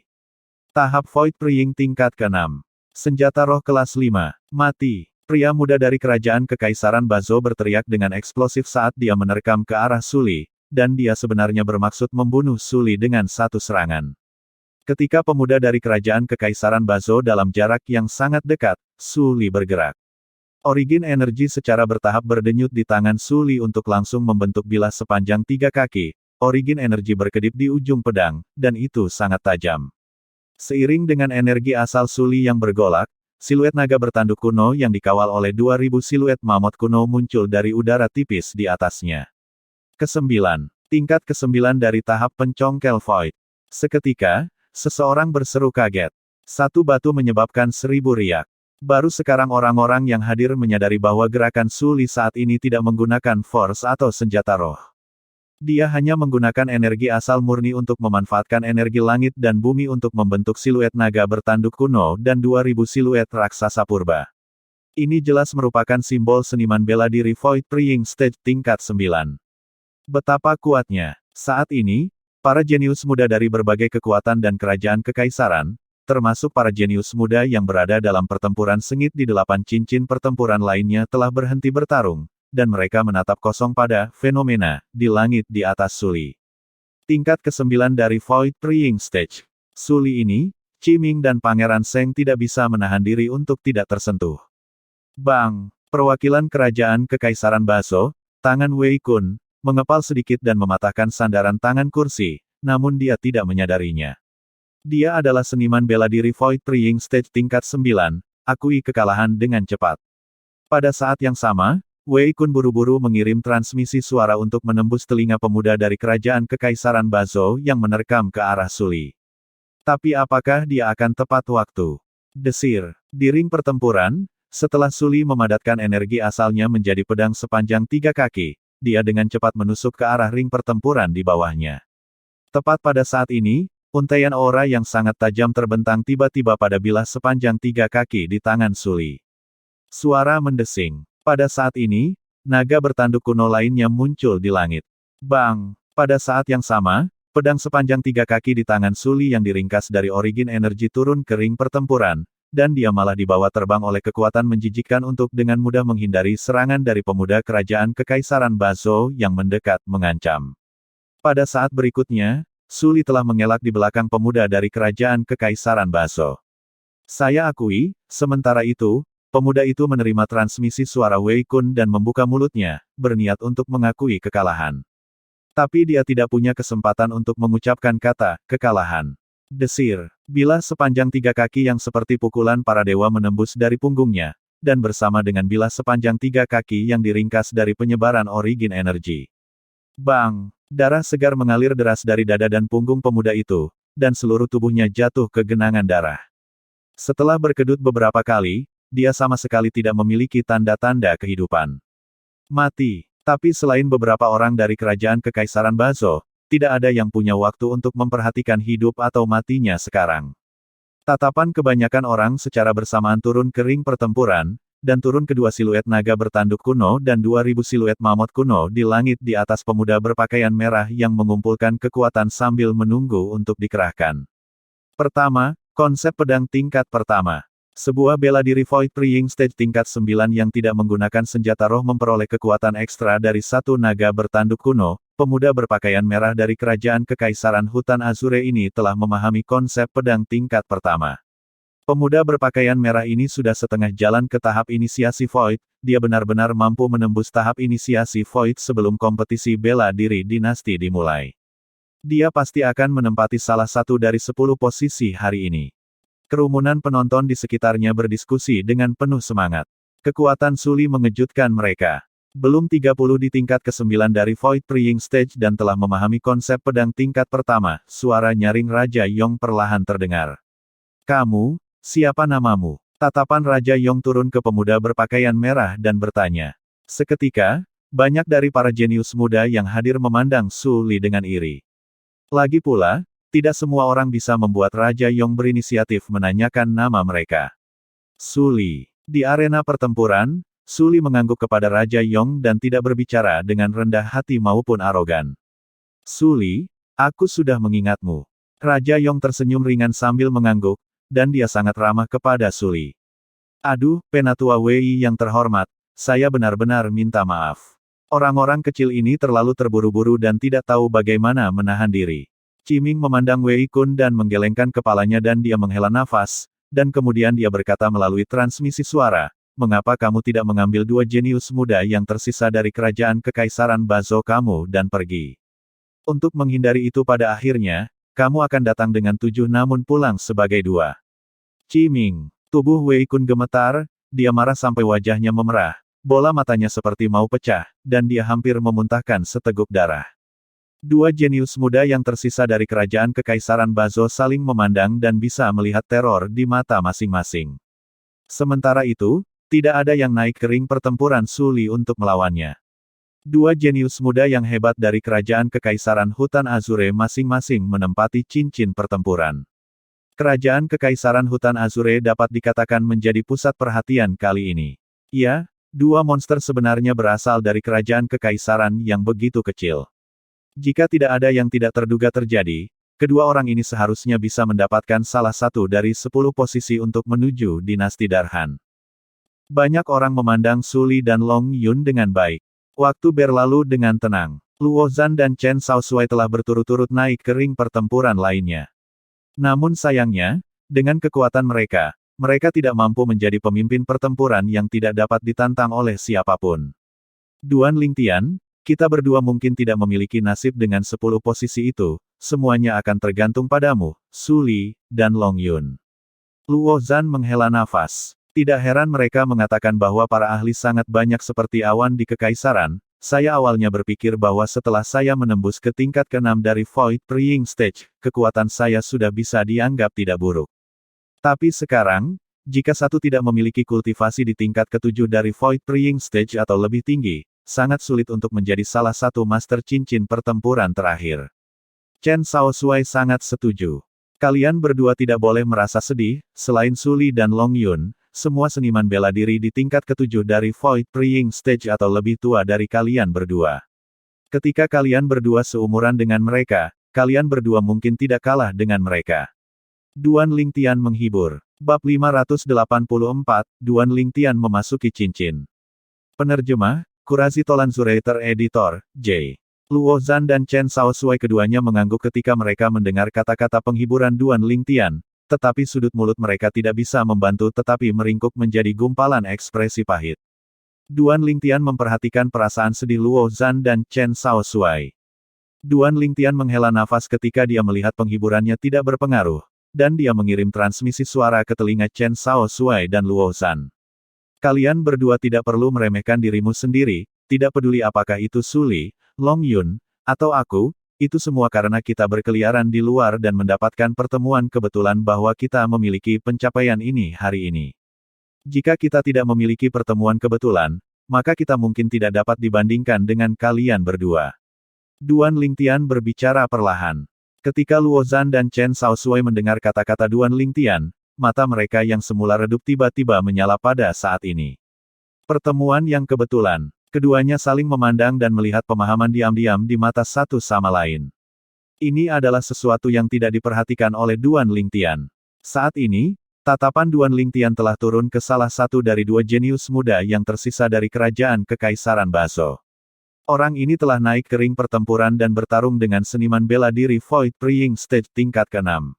Tahap Void Praying tingkat ke-6. Senjata roh kelas 5. Mati. Pria muda dari kerajaan Kekaisaran Bazo berteriak dengan eksplosif saat dia menerkam ke arah Su Li, dan dia sebenarnya bermaksud membunuh Su Li dengan satu serangan. Ketika pemuda dari kerajaan Kekaisaran Bazo dalam jarak yang sangat dekat, Su Li bergerak. Origin energi secara bertahap berdenyut di tangan Su Li untuk langsung membentuk bilah sepanjang 3 kaki. Origin energi berkedip di ujung pedang, dan itu sangat tajam. Seiring dengan energi asal Suli yang bergolak, siluet naga bertanduk kuno yang dikawal oleh 2000 siluet mamut kuno muncul dari udara tipis di atasnya. Kesembilan. Tingkat kesembilan dari tahap pencongkel Void. Seketika, seseorang berseru kaget. Satu batu menyebabkan 1000 riak. Baru sekarang orang-orang yang hadir menyadari bahwa gerakan Suli saat ini tidak menggunakan force atau senjata roh. Dia hanya menggunakan energi asal murni untuk memanfaatkan energi langit dan bumi untuk membentuk siluet naga bertanduk kuno dan 2000 siluet raksasa purba. Ini jelas merupakan simbol seniman bela diri Void Praying Stage tingkat 9. Betapa kuatnya. Saat ini, para jenius muda dari berbagai kekuatan dan kerajaan kekaisaran, termasuk para jenius muda yang berada dalam pertempuran sengit di 8 cincin pertempuran lainnya telah berhenti bertarung, dan mereka menatap kosong pada fenomena di langit di atas Suli. Tingkat ke-9 dari Void Praying Stage. Suli ini, Qiming dan Pangeran Seng tidak bisa menahan diri untuk tidak tersentuh. Bang! Perwakilan kerajaan kekaisaran Baso, tangan Wei Kun, mengepal sedikit dan mematahkan sandaran tangan kursi, namun dia tidak menyadarinya. Dia adalah seniman bela diri Void Praying Stage tingkat 9, akui kekalahan dengan cepat. Pada saat yang sama, Wei Kun buru-buru mengirim transmisi suara untuk menembus telinga pemuda dari kerajaan kekaisaran Bazo yang menerkam ke arah Suli. Tapi apakah dia akan tepat waktu? Desir. Di ring pertempuran, setelah Suli memadatkan energi asalnya menjadi pedang sepanjang 3 kaki, dia dengan cepat menusuk ke arah ring pertempuran di bawahnya. Tepat pada saat ini, untaian aura yang sangat tajam terbentang tiba-tiba pada bilah sepanjang 3 kaki di tangan Suli. Suara mendesing. Pada saat ini, naga bertanduk kuno lainnya muncul di langit. Bang! Pada saat yang sama, pedang sepanjang 3 kaki di tangan Suli yang diringkas dari origin energi turun ke ring pertempuran, dan dia malah dibawa terbang oleh kekuatan menjijikkan untuk dengan mudah menghindari serangan dari pemuda kerajaan kekaisaran Bazo yang mendekat mengancam. Pada saat berikutnya, Suli telah mengelak di belakang pemuda dari kerajaan kekaisaran Bazo. Saya akui, sementara itu, pemuda itu menerima transmisi suara Wei Kun dan membuka mulutnya, berniat untuk mengakui kekalahan. Tapi dia tidak punya kesempatan untuk mengucapkan kata kekalahan. Desir. Bilah sepanjang 3 kaki yang seperti pukulan para dewa menembus dari punggungnya, dan bersama dengan bilah sepanjang 3 kaki yang diringkas dari penyebaran origin energi. Bang! Darah segar mengalir deras dari dada dan punggung pemuda itu, dan seluruh tubuhnya jatuh ke genangan darah. Setelah berkedut beberapa kali, dia sama sekali tidak memiliki tanda-tanda kehidupan. Mati. Tapi selain beberapa orang dari kerajaan kekaisaran Bazo, tidak ada yang punya waktu untuk memperhatikan hidup atau matinya sekarang. Tatapan kebanyakan orang secara bersamaan turun ke ring pertempuran, dan turun kedua siluet naga bertanduk kuno dan 2000 siluet mamut kuno di langit di atas pemuda berpakaian merah yang mengumpulkan kekuatan sambil menunggu untuk dikerahkan. Pertama, konsep pedang tingkat pertama. Sebuah bela diri Void Praying Stage tingkat 9 yang tidak menggunakan senjata roh memperoleh kekuatan ekstra dari satu naga bertanduk kuno. Pemuda berpakaian merah dari kerajaan kekaisaran hutan Azure ini telah memahami konsep pedang tingkat pertama. Pemuda berpakaian merah ini sudah setengah jalan ke tahap inisiasi Void, dia benar-benar mampu menembus tahap inisiasi Void sebelum kompetisi bela diri dinasti dimulai. Dia pasti akan menempati salah satu dari 10 posisi hari ini. Kerumunan penonton di sekitarnya berdiskusi dengan penuh semangat. Kekuatan Suli mengejutkan mereka. Belum 30 di tingkat ke-9 dari Void Praying Stage dan telah memahami konsep pedang tingkat pertama, suara nyaring Raja Yong perlahan terdengar. Kamu, siapa namamu? Tatapan Raja Yong turun ke pemuda berpakaian merah dan bertanya. Seketika, banyak dari para jenius muda yang hadir memandang Suli dengan iri. Lagi pula, tidak semua orang bisa membuat Raja Yong berinisiatif menanyakan nama mereka. Suli. Di arena pertempuran, Suli mengangguk kepada Raja Yong dan tidak berbicara dengan rendah hati maupun arogan. Suli, aku sudah mengingatmu. Raja Yong tersenyum ringan sambil mengangguk, dan dia sangat ramah kepada Suli. Aduh, Penatua Wei yang terhormat, saya benar-benar minta maaf. Orang-orang kecil ini terlalu terburu-buru dan tidak tahu bagaimana menahan diri. Qiming memandang Wei Kun dan menggelengkan kepalanya dan dia menghela nafas, dan kemudian dia berkata melalui transmisi suara, mengapa kamu tidak mengambil 2 jenius muda yang tersisa dari kerajaan kekaisaran Bazo kamu dan pergi? Untuk menghindari itu pada akhirnya, kamu akan datang dengan 7 namun pulang sebagai 2. Ciming. Tubuh Wei Kun gemetar, dia marah sampai wajahnya memerah, bola matanya seperti mau pecah, dan dia hampir memuntahkan seteguk darah. Dua jenius muda yang tersisa dari kerajaan Kekaisaran Bazo saling memandang dan bisa melihat teror di mata masing-masing. Sementara itu, tidak ada yang naik ke ring pertempuran Suli untuk melawannya. Dua jenius muda yang hebat dari kerajaan Kekaisaran Hutan Azure masing-masing menempati cincin pertempuran. Kerajaan Kekaisaran Hutan Azure dapat dikatakan menjadi pusat perhatian kali ini. Ya, dua monster sebenarnya berasal dari kerajaan Kekaisaran yang begitu kecil. Jika tidak ada yang tidak terduga terjadi, kedua orang ini seharusnya bisa mendapatkan salah satu dari 10 posisi untuk menuju dinasti Darhan. Banyak orang memandang Suli dan Long Yun dengan baik. Waktu berlalu dengan tenang. Luo Zhan dan Chen Shaoxuai telah berturut-turut naik ke ring pertempuran lainnya. Namun sayangnya, dengan kekuatan mereka, mereka tidak mampu menjadi pemimpin pertempuran yang tidak dapat ditantang oleh siapapun. Duan Lingtian, kita berdua mungkin tidak memiliki nasib dengan 10 posisi itu, semuanya akan tergantung padamu, Suli, dan Long Yun. Luo Zhan menghela nafas. Tidak heran mereka mengatakan bahwa para ahli sangat banyak seperti awan di Kekaisaran. Saya awalnya berpikir bahwa setelah saya menembus ke tingkat ke-6 dari Void Praying Stage, kekuatan saya sudah bisa dianggap tidak buruk. Tapi sekarang, jika satu tidak memiliki kultivasi di tingkat ke-7 dari Void Praying Stage atau lebih tinggi, sangat sulit untuk menjadi salah satu master cincin pertempuran terakhir. Chen Shaoxuai sangat setuju. Kalian berdua tidak boleh merasa sedih, selain Suli dan Long Yun, semua seniman bela diri di tingkat ke-7 dari Void Praying Stage atau lebih tua dari kalian berdua. Ketika kalian berdua seumuran dengan mereka, kalian berdua mungkin tidak kalah dengan mereka. Duan Lingtian menghibur. Bab 584, Duan Lingtian memasuki cincin. Penerjemah, Kurazi Tolanzurator Editor, J. Luo Zhan dan Chen Shaoxuai keduanya mengangguk ketika mereka mendengar kata-kata penghiburan Duan Lingtian. Tetapi sudut mulut mereka tidak bisa membantu tetapi meringkuk menjadi gumpalan ekspresi pahit. Duan Lingtian memperhatikan perasaan sedih Luo Zhan dan Chen Shaoxuai. Duan Lingtian menghela nafas ketika dia melihat penghiburannya tidak berpengaruh, dan dia mengirim transmisi suara ke telinga Chen Shaoxuai dan Luo Zhan. Kalian berdua tidak perlu meremehkan dirimu sendiri, tidak peduli apakah itu Suli, Long Yun, atau aku. Itu semua karena kita berkeliaran di luar dan mendapatkan pertemuan kebetulan bahwa kita memiliki pencapaian ini hari ini. Jika kita tidak memiliki pertemuan kebetulan, maka kita mungkin tidak dapat dibandingkan dengan kalian berdua. Duan Lingtian berbicara perlahan. Ketika Luo Zhan dan Chen Shaoxuai mendengar kata-kata Duan Lingtian, mata mereka yang semula redup tiba-tiba menyala pada saat ini. Pertemuan yang kebetulan. Keduanya saling memandang dan melihat pemahaman diam-diam di mata satu sama lain. Ini adalah sesuatu yang tidak diperhatikan oleh Duan Lingtian. Saat ini, tatapan Duan Lingtian telah turun ke salah satu dari dua jenius muda yang tersisa dari kerajaan Kekaisaran Bazo. Orang ini telah naik ke ring pertempuran dan bertarung dengan seniman bela diri Void Praying Stage tingkat ke-6.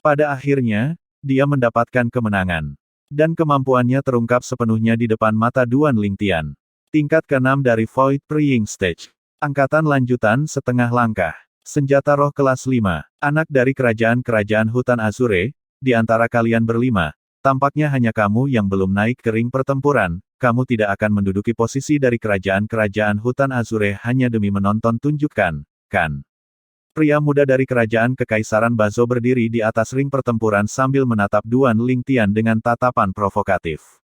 Pada akhirnya, dia mendapatkan kemenangan. Dan kemampuannya terungkap sepenuhnya di depan mata Duan Lingtian. Tingkat ke-6 dari Void Praying Stage. Angkatan lanjutan setengah langkah. Senjata roh kelas 5. Anak dari kerajaan-kerajaan Hutan Azure, di antara kalian berlima, tampaknya hanya kamu yang belum naik ke ring pertempuran, kamu tidak akan menduduki posisi dari kerajaan-kerajaan Hutan Azure hanya demi menonton tunjukkan, kan? Pria muda dari kerajaan Kekaisaran Bazo berdiri di atas ring pertempuran sambil menatap Duan Lingtian dengan tatapan provokatif.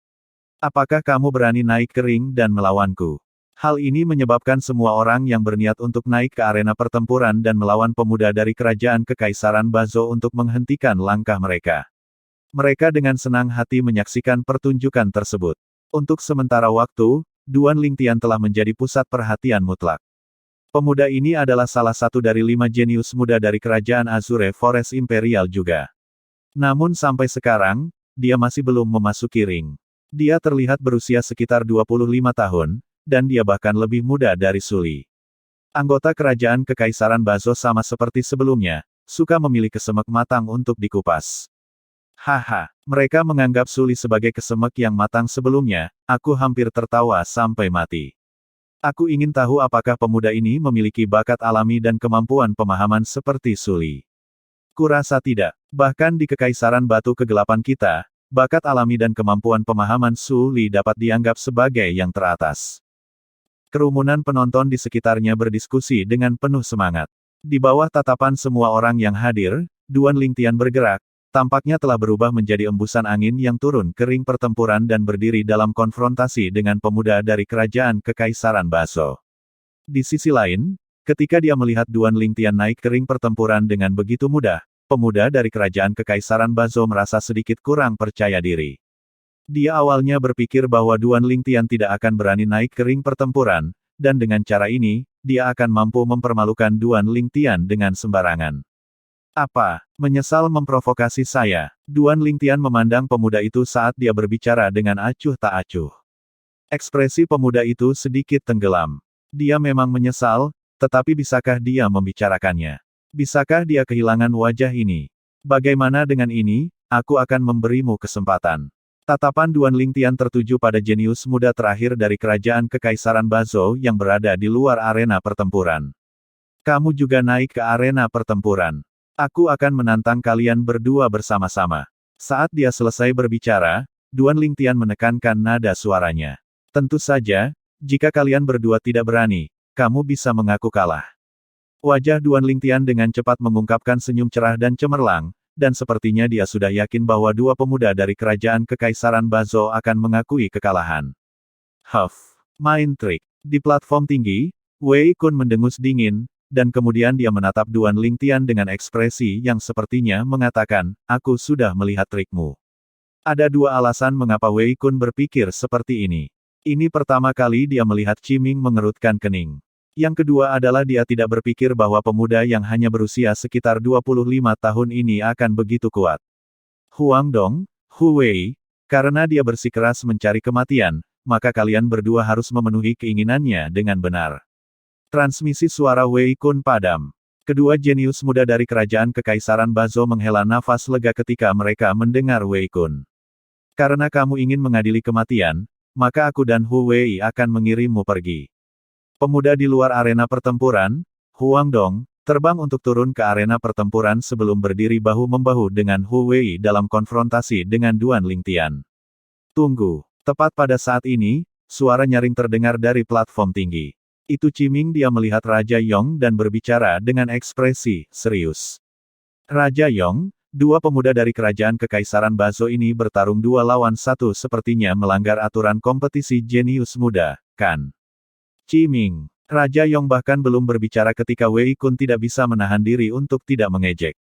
Apakah kamu berani naik ke ring dan melawanku? Hal ini menyebabkan semua orang yang berniat untuk naik ke arena pertempuran dan melawan pemuda dari kerajaan Kekaisaran Bazo untuk menghentikan langkah mereka. Mereka dengan senang hati menyaksikan pertunjukan tersebut. Untuk sementara waktu, Duan Lingtian telah menjadi pusat perhatian mutlak. Pemuda ini adalah salah satu dari 5 jenius muda dari kerajaan Azure Forest Imperial juga. Namun sampai sekarang, dia masih belum memasuki ring. Dia terlihat berusia sekitar 25 tahun, dan dia bahkan lebih muda dari Suli. Anggota kerajaan Kekaisaran Bazo sama seperti sebelumnya, suka memilih kesemek matang untuk dikupas. Haha, mereka menganggap Suli sebagai kesemek yang matang sebelumnya, aku hampir tertawa sampai mati. Aku ingin tahu apakah pemuda ini memiliki bakat alami dan kemampuan pemahaman seperti Suli. Kurasa tidak. Bahkan di Kekaisaran Batu Kegelapan kita, bakat alami dan kemampuan pemahaman Su Li dapat dianggap sebagai yang teratas. Kerumunan penonton di sekitarnya berdiskusi dengan penuh semangat. Di bawah tatapan semua orang yang hadir, Duan Lingtian bergerak, tampaknya telah berubah menjadi embusan angin yang turun ke ring pertempuran dan berdiri dalam konfrontasi dengan pemuda dari kerajaan Kekaisaran Baso. Di sisi lain, ketika dia melihat Duan Lingtian naik ke ring pertempuran dengan begitu mudah, pemuda dari kerajaan Kekaisaran Baso merasa sedikit kurang percaya diri. Dia awalnya berpikir bahwa Duan Lingtian tidak akan berani naik ke ring pertempuran, dan dengan cara ini, dia akan mampu mempermalukan Duan Lingtian dengan sembarangan. Apa? Menyesal memprovokasi saya? Duan Lingtian memandang pemuda itu saat dia berbicara dengan acuh tak acuh. Ekspresi pemuda itu sedikit tenggelam. Dia memang menyesal, tetapi bisakah dia membicarakannya? Bisakah dia kehilangan wajah ini? Bagaimana dengan ini? Aku akan memberimu kesempatan. Tatapan Duan Lingtian tertuju pada jenius muda terakhir dari kerajaan Kekaisaran Bazo yang berada di luar arena pertempuran. Kamu juga naik ke arena pertempuran. Aku akan menantang kalian berdua bersama-sama. Saat dia selesai berbicara, Duan Lingtian menekankan nada suaranya. Tentu saja, jika kalian berdua tidak berani, kamu bisa mengaku kalah. Wajah Duan Lingtian dengan cepat mengungkapkan senyum cerah dan cemerlang, dan sepertinya dia sudah yakin bahwa dua pemuda dari kerajaan Kekaisaran Bazo akan mengakui kekalahan. Huff, main trik. Di platform tinggi, Wei Kun mendengus dingin, dan kemudian dia menatap Duan Lingtian dengan ekspresi yang sepertinya mengatakan, aku sudah melihat trikmu. Ada dua alasan mengapa Wei Kun berpikir seperti ini. Ini pertama kali dia melihat Qiming mengerutkan kening. Yang kedua adalah dia tidak berpikir bahwa pemuda yang hanya berusia sekitar 25 tahun ini akan begitu kuat. Huang Dong, Hu Wei, karena dia bersikeras mencari kematian, maka kalian berdua harus memenuhi keinginannya dengan benar. Transmisi suara Wei Kun padam. Kedua jenius muda dari kerajaan Kekaisaran Bazo menghela nafas lega ketika mereka mendengar Wei Kun. Karena kamu ingin mengadili kematian, maka aku dan Hu Wei akan mengirimmu pergi. Pemuda di luar arena pertempuran, Huang Dong, terbang untuk turun ke arena pertempuran sebelum berdiri bahu-membahu dengan Hu Wei dalam konfrontasi dengan Duan Lingtian. Tunggu. Tepat pada saat ini, suara nyaring terdengar dari platform tinggi. Itu Qiming. Dia melihat Raja Yong dan berbicara dengan ekspresi serius. Raja Yong, dua pemuda dari kerajaan Kekaisaran Bazo ini bertarung 2 lawan 1 sepertinya melanggar aturan kompetisi jenius muda, kan? Qiming. Raja Yong bahkan belum berbicara ketika Wei Kun tidak bisa menahan diri untuk tidak mengejek.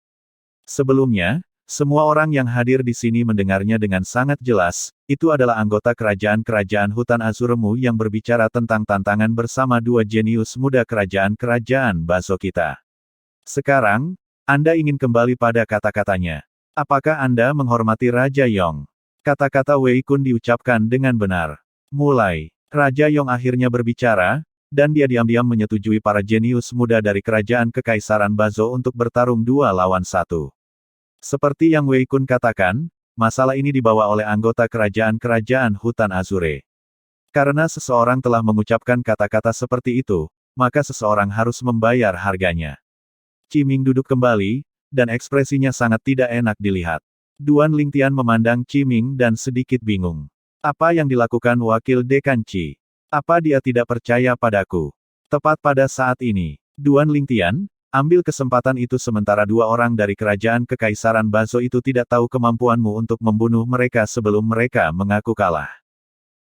Sebelumnya, semua orang yang hadir di sini mendengarnya dengan sangat jelas, itu adalah anggota kerajaan-kerajaan hutan Azuremu yang berbicara tentang tantangan bersama dua jenius muda kerajaan-kerajaan Bazo kita. Sekarang, Anda ingin kembali pada kata-katanya. Apakah Anda menghormati Raja Yong? Kata-kata Wei Kun diucapkan dengan benar. Mulai. Raja Yong akhirnya berbicara, dan dia diam-diam menyetujui para jenius muda dari kerajaan Kekaisaran Bazo untuk bertarung 2 lawan 1. Seperti yang Wei Kun katakan, masalah ini dibawa oleh anggota kerajaan-kerajaan hutan Azure. Karena seseorang telah mengucapkan kata-kata seperti itu, maka seseorang harus membayar harganya. Qiming duduk kembali, dan ekspresinya sangat tidak enak dilihat. Duan Lingtian memandang Qiming dan sedikit bingung. Apa yang dilakukan wakil Dekan Qi? Apa dia tidak percaya padaku? Tepat pada saat ini, Duan Lingtian, ambil kesempatan itu sementara dua orang dari kerajaan Kekaisaran Bazo itu tidak tahu kemampuanmu untuk membunuh mereka sebelum mereka mengaku kalah.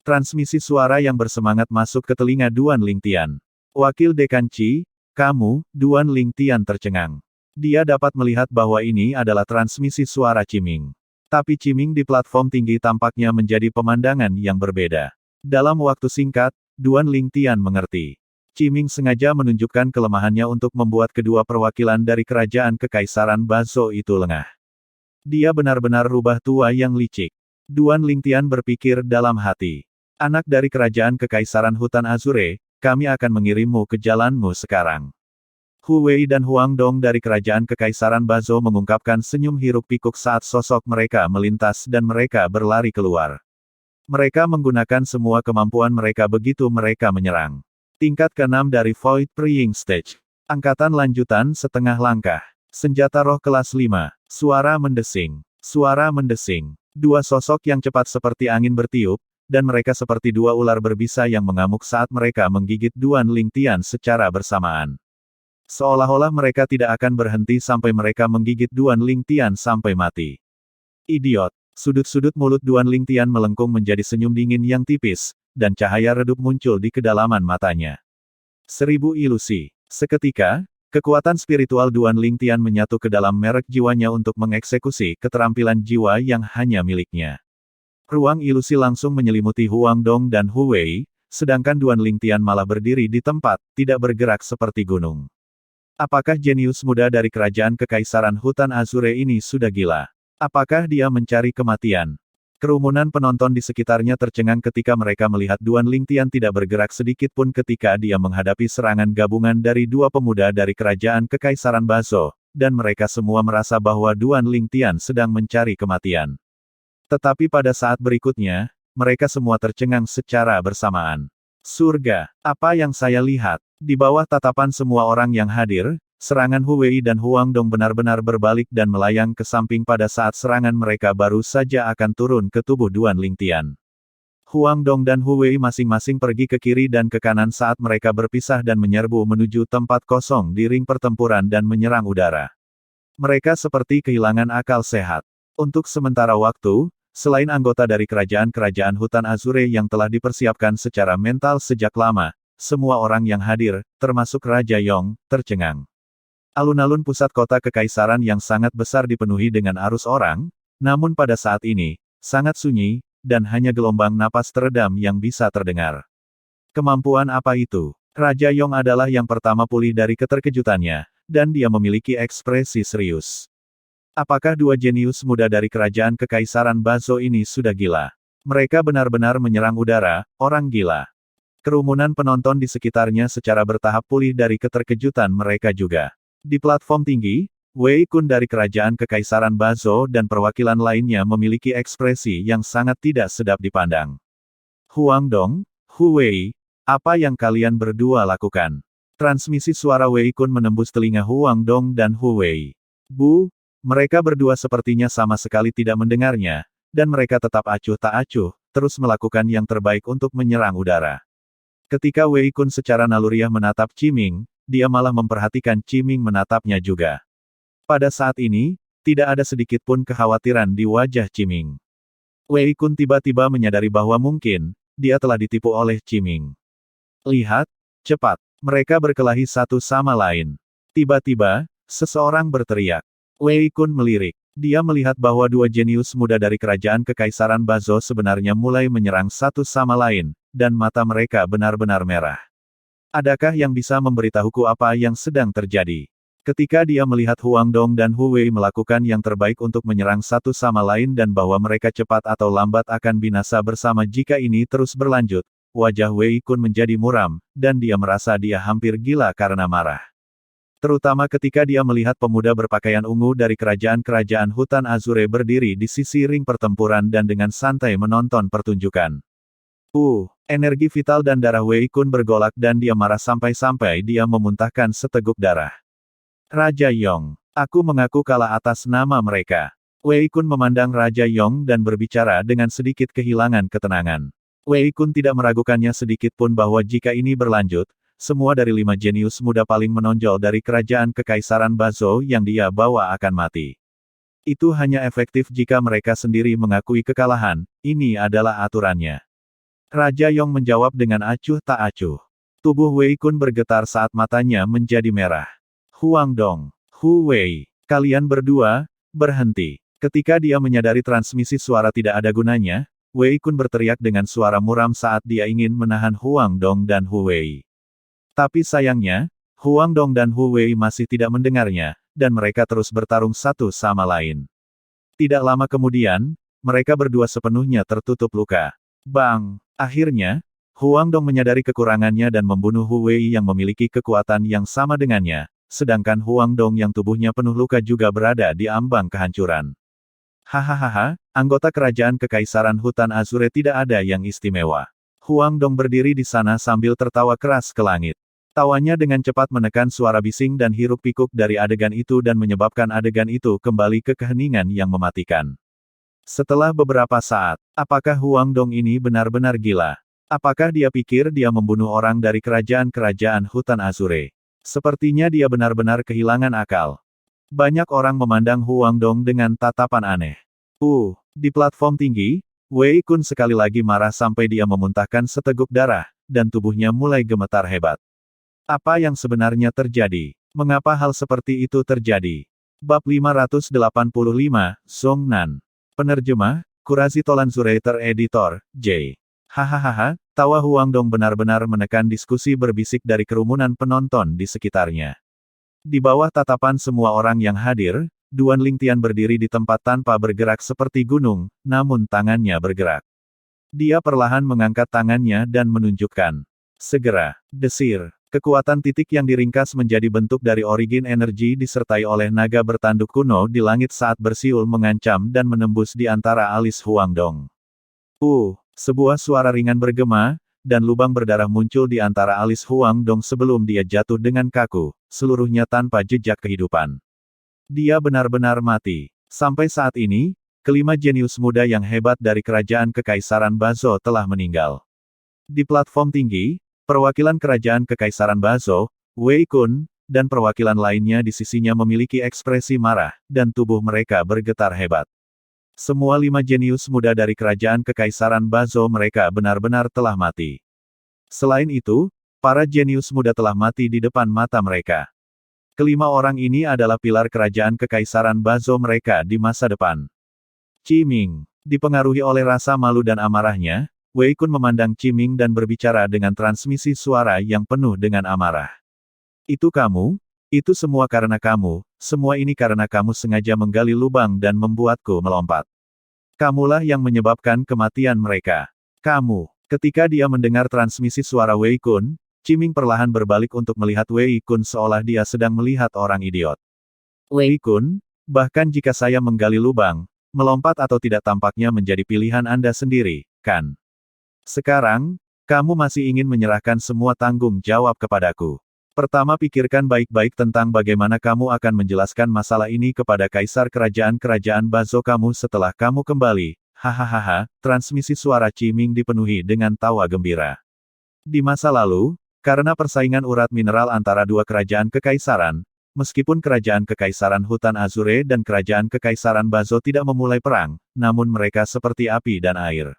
Transmisi suara yang bersemangat masuk ke telinga Duan Lingtian. Wakil Dekan Qi, kamu, Duan Lingtian tercengang. Dia dapat melihat bahwa ini adalah transmisi suara Qiming. Tapi Qiming di platform tinggi tampaknya menjadi pemandangan yang berbeda. Dalam waktu singkat, Duan Lingtian mengerti. Qiming sengaja menunjukkan kelemahannya untuk membuat kedua perwakilan dari kerajaan Kekaisaran Bazo itu lengah. Dia benar-benar rubah tua yang licik. Duan Lingtian berpikir dalam hati. Anak dari kerajaan Kekaisaran Hutan Azure, kami akan mengirimmu ke jalanmu sekarang. Hu Wei dan Huang Dong dari kerajaan Kekaisaran Bazo mengungkapkan senyum hiruk-pikuk saat sosok mereka melintas dan mereka berlari keluar. Mereka menggunakan semua kemampuan mereka begitu mereka menyerang. Tingkat ke-6 dari Void Praying Stage. Angkatan lanjutan setengah langkah. Senjata roh kelas 5. Suara mendesing. Suara mendesing. Dua sosok yang cepat seperti angin bertiup, dan mereka seperti dua ular berbisa yang mengamuk saat mereka menggigit Duan Lingtian secara bersamaan. Seolah-olah mereka tidak akan berhenti sampai mereka menggigit Duan Lingtian sampai mati. Idiot! Sudut-sudut mulut Duan Lingtian melengkung menjadi senyum dingin yang tipis, dan cahaya redup muncul di kedalaman matanya. 1000 ilusi. Seketika, kekuatan spiritual Duan Lingtian menyatu ke dalam merek jiwanya untuk mengeksekusi keterampilan jiwa yang hanya miliknya. Ruang ilusi langsung menyelimuti Huang Dong dan Hu Wei, sedangkan Duan Lingtian malah berdiri di tempat, tidak bergerak seperti gunung. Apakah jenius muda dari kerajaan Kekaisaran Hutan Azure ini sudah gila? Apakah dia mencari kematian? Kerumunan penonton di sekitarnya tercengang ketika mereka melihat Duan Lingtian tidak bergerak sedikit pun ketika dia menghadapi serangan gabungan dari dua pemuda dari kerajaan Kekaisaran Bazo, dan mereka semua merasa bahwa Duan Lingtian sedang mencari kematian. Tetapi pada saat berikutnya, mereka semua tercengang secara bersamaan. Surga, apa yang saya lihat? Di bawah tatapan semua orang yang hadir, serangan Hu Wei dan Huang Dong benar-benar berbalik dan melayang ke samping pada saat serangan mereka baru saja akan turun ke tubuh Duan Lingtian. Huang Dong dan Hu Wei masing-masing pergi ke kiri dan ke kanan saat mereka berpisah dan menyerbu menuju tempat kosong di ring pertempuran dan menyerang udara. Mereka seperti kehilangan akal sehat. Untuk sementara waktu, selain anggota dari kerajaan-kerajaan Hutan Azure yang telah dipersiapkan secara mental sejak lama, semua orang yang hadir, termasuk Raja Yong, tercengang. Alun-alun pusat kota kekaisaran yang sangat besar dipenuhi dengan arus orang, namun pada saat ini, sangat sunyi, dan hanya gelombang napas teredam yang bisa terdengar. Kemampuan apa itu? Raja Yong adalah yang pertama pulih dari keterkejutannya, dan dia memiliki ekspresi serius. Apakah dua jenius muda dari kerajaan Kekaisaran Bazo ini sudah gila? Mereka benar-benar menyerang udara, orang gila. Kerumunan penonton di sekitarnya secara bertahap pulih dari keterkejutan mereka juga. Di platform tinggi, Wei Kun dari kerajaan Kekaisaran Bazo dan perwakilan lainnya memiliki ekspresi yang sangat tidak sedap dipandang. Huang Dong, Hu Wei, apa yang kalian berdua lakukan? Transmisi suara Wei Kun menembus telinga Huang Dong dan Hu Wei. Bu, mereka berdua sepertinya sama sekali tidak mendengarnya, dan mereka tetap acuh tak acuh, terus melakukan yang terbaik untuk menyerang udara. Ketika Wei Kun secara naluriah menatap Qiming, dia malah memperhatikan Qiming menatapnya juga. Pada saat ini, tidak ada sedikit pun kekhawatiran di wajah Qiming. Wei Kun tiba-tiba menyadari bahwa mungkin, dia telah ditipu oleh Qiming. Lihat, cepat, mereka berkelahi satu sama lain. Tiba-tiba, seseorang berteriak. Wei Kun melirik. Dia melihat bahwa dua jenius muda dari kerajaan Kekaisaran Bazo sebenarnya mulai menyerang satu sama lain, dan mata mereka benar-benar merah. Adakah yang bisa memberitahuku apa yang sedang terjadi? Ketika dia melihat Huang Dong dan Hu Wei melakukan yang terbaik untuk menyerang satu sama lain dan bahwa mereka cepat atau lambat akan binasa bersama jika ini terus berlanjut, wajah Wei Kun menjadi muram, dan dia merasa dia hampir gila karena marah. Terutama ketika dia melihat pemuda berpakaian ungu dari kerajaan-kerajaan Hutan Azure berdiri di sisi ring pertempuran dan dengan santai menonton pertunjukan. Energi vital dan darah Wei Kun bergolak dan dia marah sampai-sampai dia memuntahkan seteguk darah. Raja Yong, aku mengaku kalah atas nama mereka. Wei Kun memandang Raja Yong dan berbicara dengan sedikit kehilangan ketenangan. Wei Kun tidak meragukannya sedikit pun bahwa jika ini berlanjut, semua dari 5 jenius muda paling menonjol dari kerajaan Kekaisaran Bazo yang dia bawa akan mati. Itu hanya efektif jika mereka sendiri mengakui kekalahan, ini adalah aturannya. Raja Yong menjawab dengan acuh tak acuh. Tubuh Wei Kun bergetar saat matanya menjadi merah. Huang Dong, Hu Wei, kalian berdua, berhenti. Ketika dia menyadari transmisi suara tidak ada gunanya, Wei Kun berteriak dengan suara muram saat dia ingin menahan Huang Dong dan Hu Wei. Tapi sayangnya, Huang Dong dan Hu Wei masih tidak mendengarnya, dan mereka terus bertarung satu sama lain. Tidak lama kemudian, mereka berdua sepenuhnya tertutup luka. Bang! Akhirnya, Huang Dong menyadari kekurangannya dan membunuh Hu Wei yang memiliki kekuatan yang sama dengannya, sedangkan Huang Dong yang tubuhnya penuh luka juga berada di ambang kehancuran. Hahaha, anggota kerajaan Kekaisaran Hutan Azure tidak ada yang istimewa. Huang Dong berdiri di sana sambil tertawa keras ke langit. Tawanya dengan cepat menekan suara bising dan hiruk-pikuk dari adegan itu dan menyebabkan adegan itu kembali ke keheningan yang mematikan. Setelah beberapa saat, apakah Huang Dong ini benar-benar gila? Apakah dia pikir dia membunuh orang dari kerajaan-kerajaan hutan Azure? Sepertinya dia benar-benar kehilangan akal. Banyak orang memandang Huang Dong dengan tatapan aneh. Di platform tinggi, Wei Kun sekali lagi marah sampai dia memuntahkan seteguk darah, dan tubuhnya mulai gemetar hebat. Apa yang sebenarnya terjadi? Mengapa hal seperti itu terjadi? Bab 585, Song Nan. Penerjemah, Kurazi Tolan Zurater Editor, J. Hahaha, tawa Huang Dong benar-benar menekan diskusi berbisik dari kerumunan penonton di sekitarnya. Di bawah tatapan semua orang yang hadir, Duan Lingtian berdiri di tempat tanpa bergerak seperti gunung, namun tangannya bergerak. Dia perlahan mengangkat tangannya dan menunjukkan. Segera, desir. Kekuatan titik yang diringkas menjadi bentuk dari origin energi disertai oleh naga bertanduk kuno di langit saat bersiul mengancam dan menembus di antara alis Huang Dong. Sebuah suara ringan bergema, dan lubang berdarah muncul di antara alis Huang Dong sebelum dia jatuh dengan kaku, seluruhnya tanpa jejak kehidupan. Dia benar-benar mati. Sampai saat ini, kelima jenius muda yang hebat dari kerajaan Kekaisaran Bazo telah meninggal. Di platform tinggi, perwakilan kerajaan Kekaisaran Bazo, Wei Kun, dan perwakilan lainnya di sisinya memiliki ekspresi marah, dan tubuh mereka bergetar hebat. Semua lima jenius muda dari kerajaan Kekaisaran Bazo mereka benar-benar telah mati. Selain itu, para jenius muda telah mati di depan mata mereka. Kelima orang ini adalah pilar kerajaan Kekaisaran Bazo mereka di masa depan. Qi Ming, dipengaruhi oleh rasa malu dan amarahnya, Wei Kun memandang Qi Ming dan berbicara dengan transmisi suara yang penuh dengan amarah. Itu kamu? Itu semua karena kamu, semua ini karena kamu sengaja menggali lubang dan membuatku melompat. Kamulah yang menyebabkan kematian mereka. Kamu. Ketika dia mendengar transmisi suara Wei Kun, Qi Ming perlahan berbalik untuk melihat Wei Kun seolah dia sedang melihat orang idiot. Wei Kun, bahkan jika saya menggali lubang, melompat atau tidak tampaknya menjadi pilihan Anda sendiri, kan? Sekarang, kamu masih ingin menyerahkan semua tanggung jawab kepadaku. Pertama pikirkan baik-baik tentang bagaimana kamu akan menjelaskan masalah ini kepada kaisar kerajaan-kerajaan Bazo kamu setelah kamu kembali. Hahaha, transmisi suara Qi Ming dipenuhi dengan tawa gembira. Di masa lalu, karena persaingan urat mineral antara dua kerajaan kekaisaran, meskipun kerajaan kekaisaran hutan Azure dan kerajaan kekaisaran Bazo tidak memulai perang, namun mereka seperti api dan air.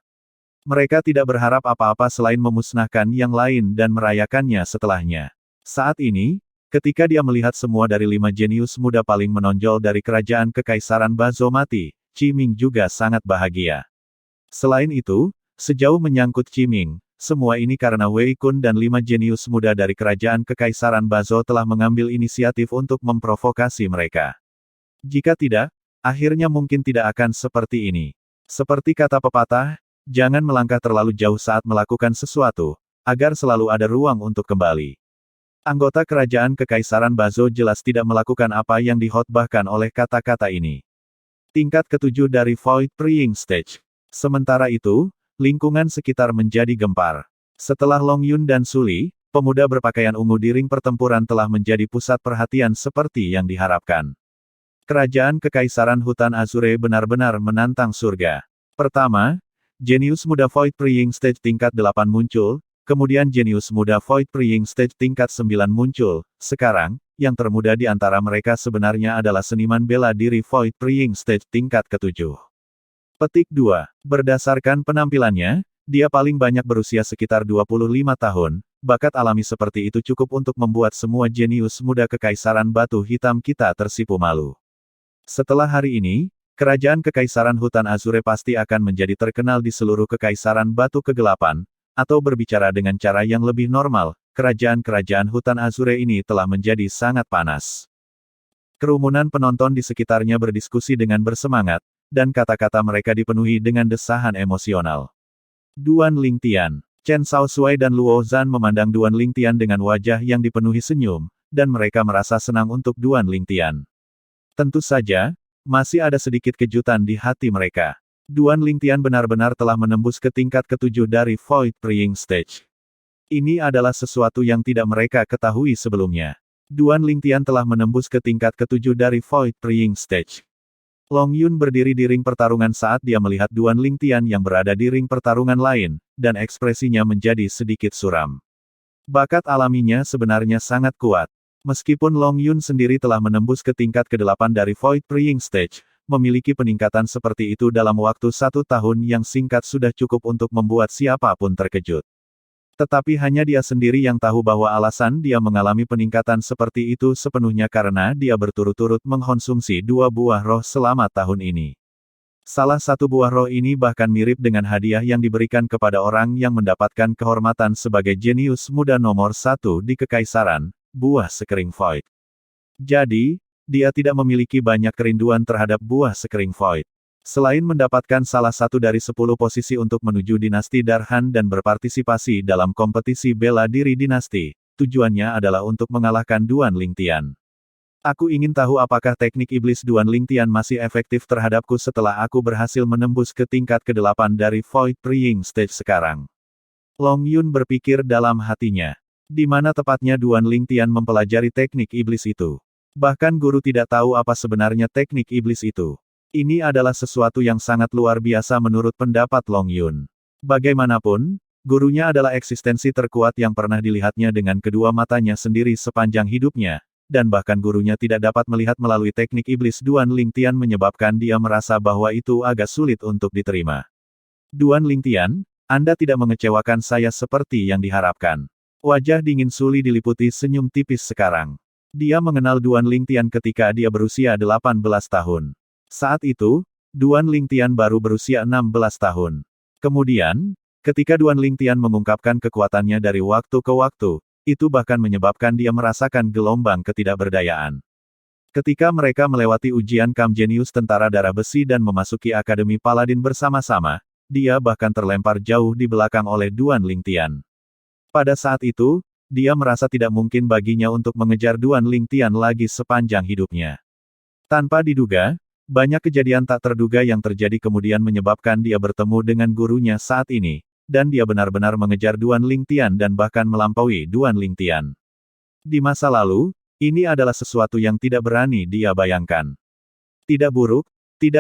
Mereka tidak berharap apa-apa selain memusnahkan yang lain dan merayakannya setelahnya. Saat ini, ketika dia melihat semua dari lima jenius muda paling menonjol dari kerajaan Kekaisaran Bazo mati, Qi Ming juga sangat bahagia. Selain itu, sejauh menyangkut Qi Ming, semua ini karena Wei Kun dan lima jenius muda dari kerajaan Kekaisaran Bazo telah mengambil inisiatif untuk memprovokasi mereka. Jika tidak, akhirnya mungkin tidak akan seperti ini. Seperti kata pepatah, jangan melangkah terlalu jauh saat melakukan sesuatu, agar selalu ada ruang untuk kembali. Anggota kerajaan Kekaisaran Bazo jelas tidak melakukan apa yang dihotbahkan oleh kata-kata ini. Tingkat ketujuh dari Void Praying Stage. Sementara itu, lingkungan sekitar menjadi gempar. Setelah Long Yun dan Suli, pemuda berpakaian ungu di ring pertempuran telah menjadi pusat perhatian seperti yang diharapkan. Kerajaan Kekaisaran Hutan Azure benar-benar menantang surga. Pertama, jenius muda Void Praying Stage tingkat 8 muncul, kemudian jenius muda Void Praying Stage tingkat 9 muncul. Sekarang, yang termuda di antara mereka sebenarnya adalah seniman bela diri Void Praying Stage tingkat ke-7. Petik 2. Berdasarkan penampilannya, dia paling banyak berusia sekitar 25 tahun, bakat alami seperti itu cukup untuk membuat semua jenius muda Kekaisaran Batu Hitam kita tersipu malu. Setelah hari ini, kerajaan Kekaisaran Hutan Azure pasti akan menjadi terkenal di seluruh Kekaisaran Batu Kegelapan, atau berbicara dengan cara yang lebih normal, kerajaan-kerajaan Hutan Azure ini telah menjadi sangat panas. Kerumunan penonton di sekitarnya berdiskusi dengan bersemangat, dan kata-kata mereka dipenuhi dengan desahan emosional. Duan Lingtian, Chen Shaoxuai dan Luo Zhan memandang Duan Lingtian dengan wajah yang dipenuhi senyum, dan mereka merasa senang untuk Duan Lingtian. Tentu saja, masih ada sedikit kejutan di hati mereka. Duan Lingtian benar-benar telah menembus ke tingkat ke-7 dari Void Praying Stage. Ini adalah sesuatu yang tidak mereka ketahui sebelumnya. Duan Lingtian telah menembus ke tingkat ketujuh dari Void Praying Stage. Long Yun berdiri di ring pertarungan saat dia melihat Duan Lingtian yang berada di ring pertarungan lain, dan ekspresinya menjadi sedikit suram. Bakat alaminya sebenarnya sangat kuat. Meskipun Long Yun sendiri telah menembus ke tingkat ke-8 dari Void Praying Stage, memiliki peningkatan seperti itu dalam waktu 1 tahun yang singkat sudah cukup untuk membuat siapapun terkejut. Tetapi hanya dia sendiri yang tahu bahwa alasan dia mengalami peningkatan seperti itu sepenuhnya karena dia berturut-turut mengkonsumsi 2 buah roh selama tahun ini. Salah satu buah roh ini bahkan mirip dengan hadiah yang diberikan kepada orang yang mendapatkan kehormatan sebagai jenius muda nomor 1 di Kekaisaran, buah sekering Void. Jadi, dia tidak memiliki banyak kerinduan terhadap buah sekering Void. Selain mendapatkan salah satu dari 10 posisi untuk menuju dinasti Darhan dan berpartisipasi dalam kompetisi bela diri dinasti, tujuannya adalah untuk mengalahkan Duan Lingtian. Aku ingin tahu apakah teknik iblis Duan Lingtian masih efektif terhadapku setelah aku berhasil menembus ke tingkat ke-8 dari Void Praying Stage sekarang. Long Yun berpikir dalam hatinya. Di mana tepatnya Duan Lingtian mempelajari teknik iblis itu? Bahkan guru tidak tahu apa sebenarnya teknik iblis itu. Ini adalah sesuatu yang sangat luar biasa menurut pendapat Long Yun. Bagaimanapun, gurunya adalah eksistensi terkuat yang pernah dilihatnya dengan kedua matanya sendiri sepanjang hidupnya, dan bahkan gurunya tidak dapat melihat melalui teknik iblis Duan Lingtian menyebabkan dia merasa bahwa itu agak sulit untuk diterima. Duan Lingtian, Anda tidak mengecewakan saya seperti yang diharapkan. Wajah dingin Suli diliputi senyum tipis sekarang. Dia mengenal Duan Lingtian ketika dia berusia 18 tahun. Saat itu, Duan Lingtian baru berusia 16 tahun. Kemudian, ketika Duan Lingtian mengungkapkan kekuatannya dari waktu ke waktu, itu bahkan menyebabkan dia merasakan gelombang ketidakberdayaan. Ketika mereka melewati ujian Kam Jenius Tentara Darah Besi dan memasuki Akademi Paladin bersama-sama, dia bahkan terlempar jauh di belakang oleh Duan Lingtian. Pada saat itu, dia merasa tidak mungkin baginya untuk mengejar Duan Lingtian lagi sepanjang hidupnya. Tanpa diduga, banyak kejadian tak terduga yang terjadi kemudian menyebabkan dia bertemu dengan gurunya saat ini, dan dia benar-benar mengejar Duan Lingtian dan bahkan melampaui Duan Lingtian. Di masa lalu, ini adalah sesuatu yang tidak berani dia bayangkan. Tidak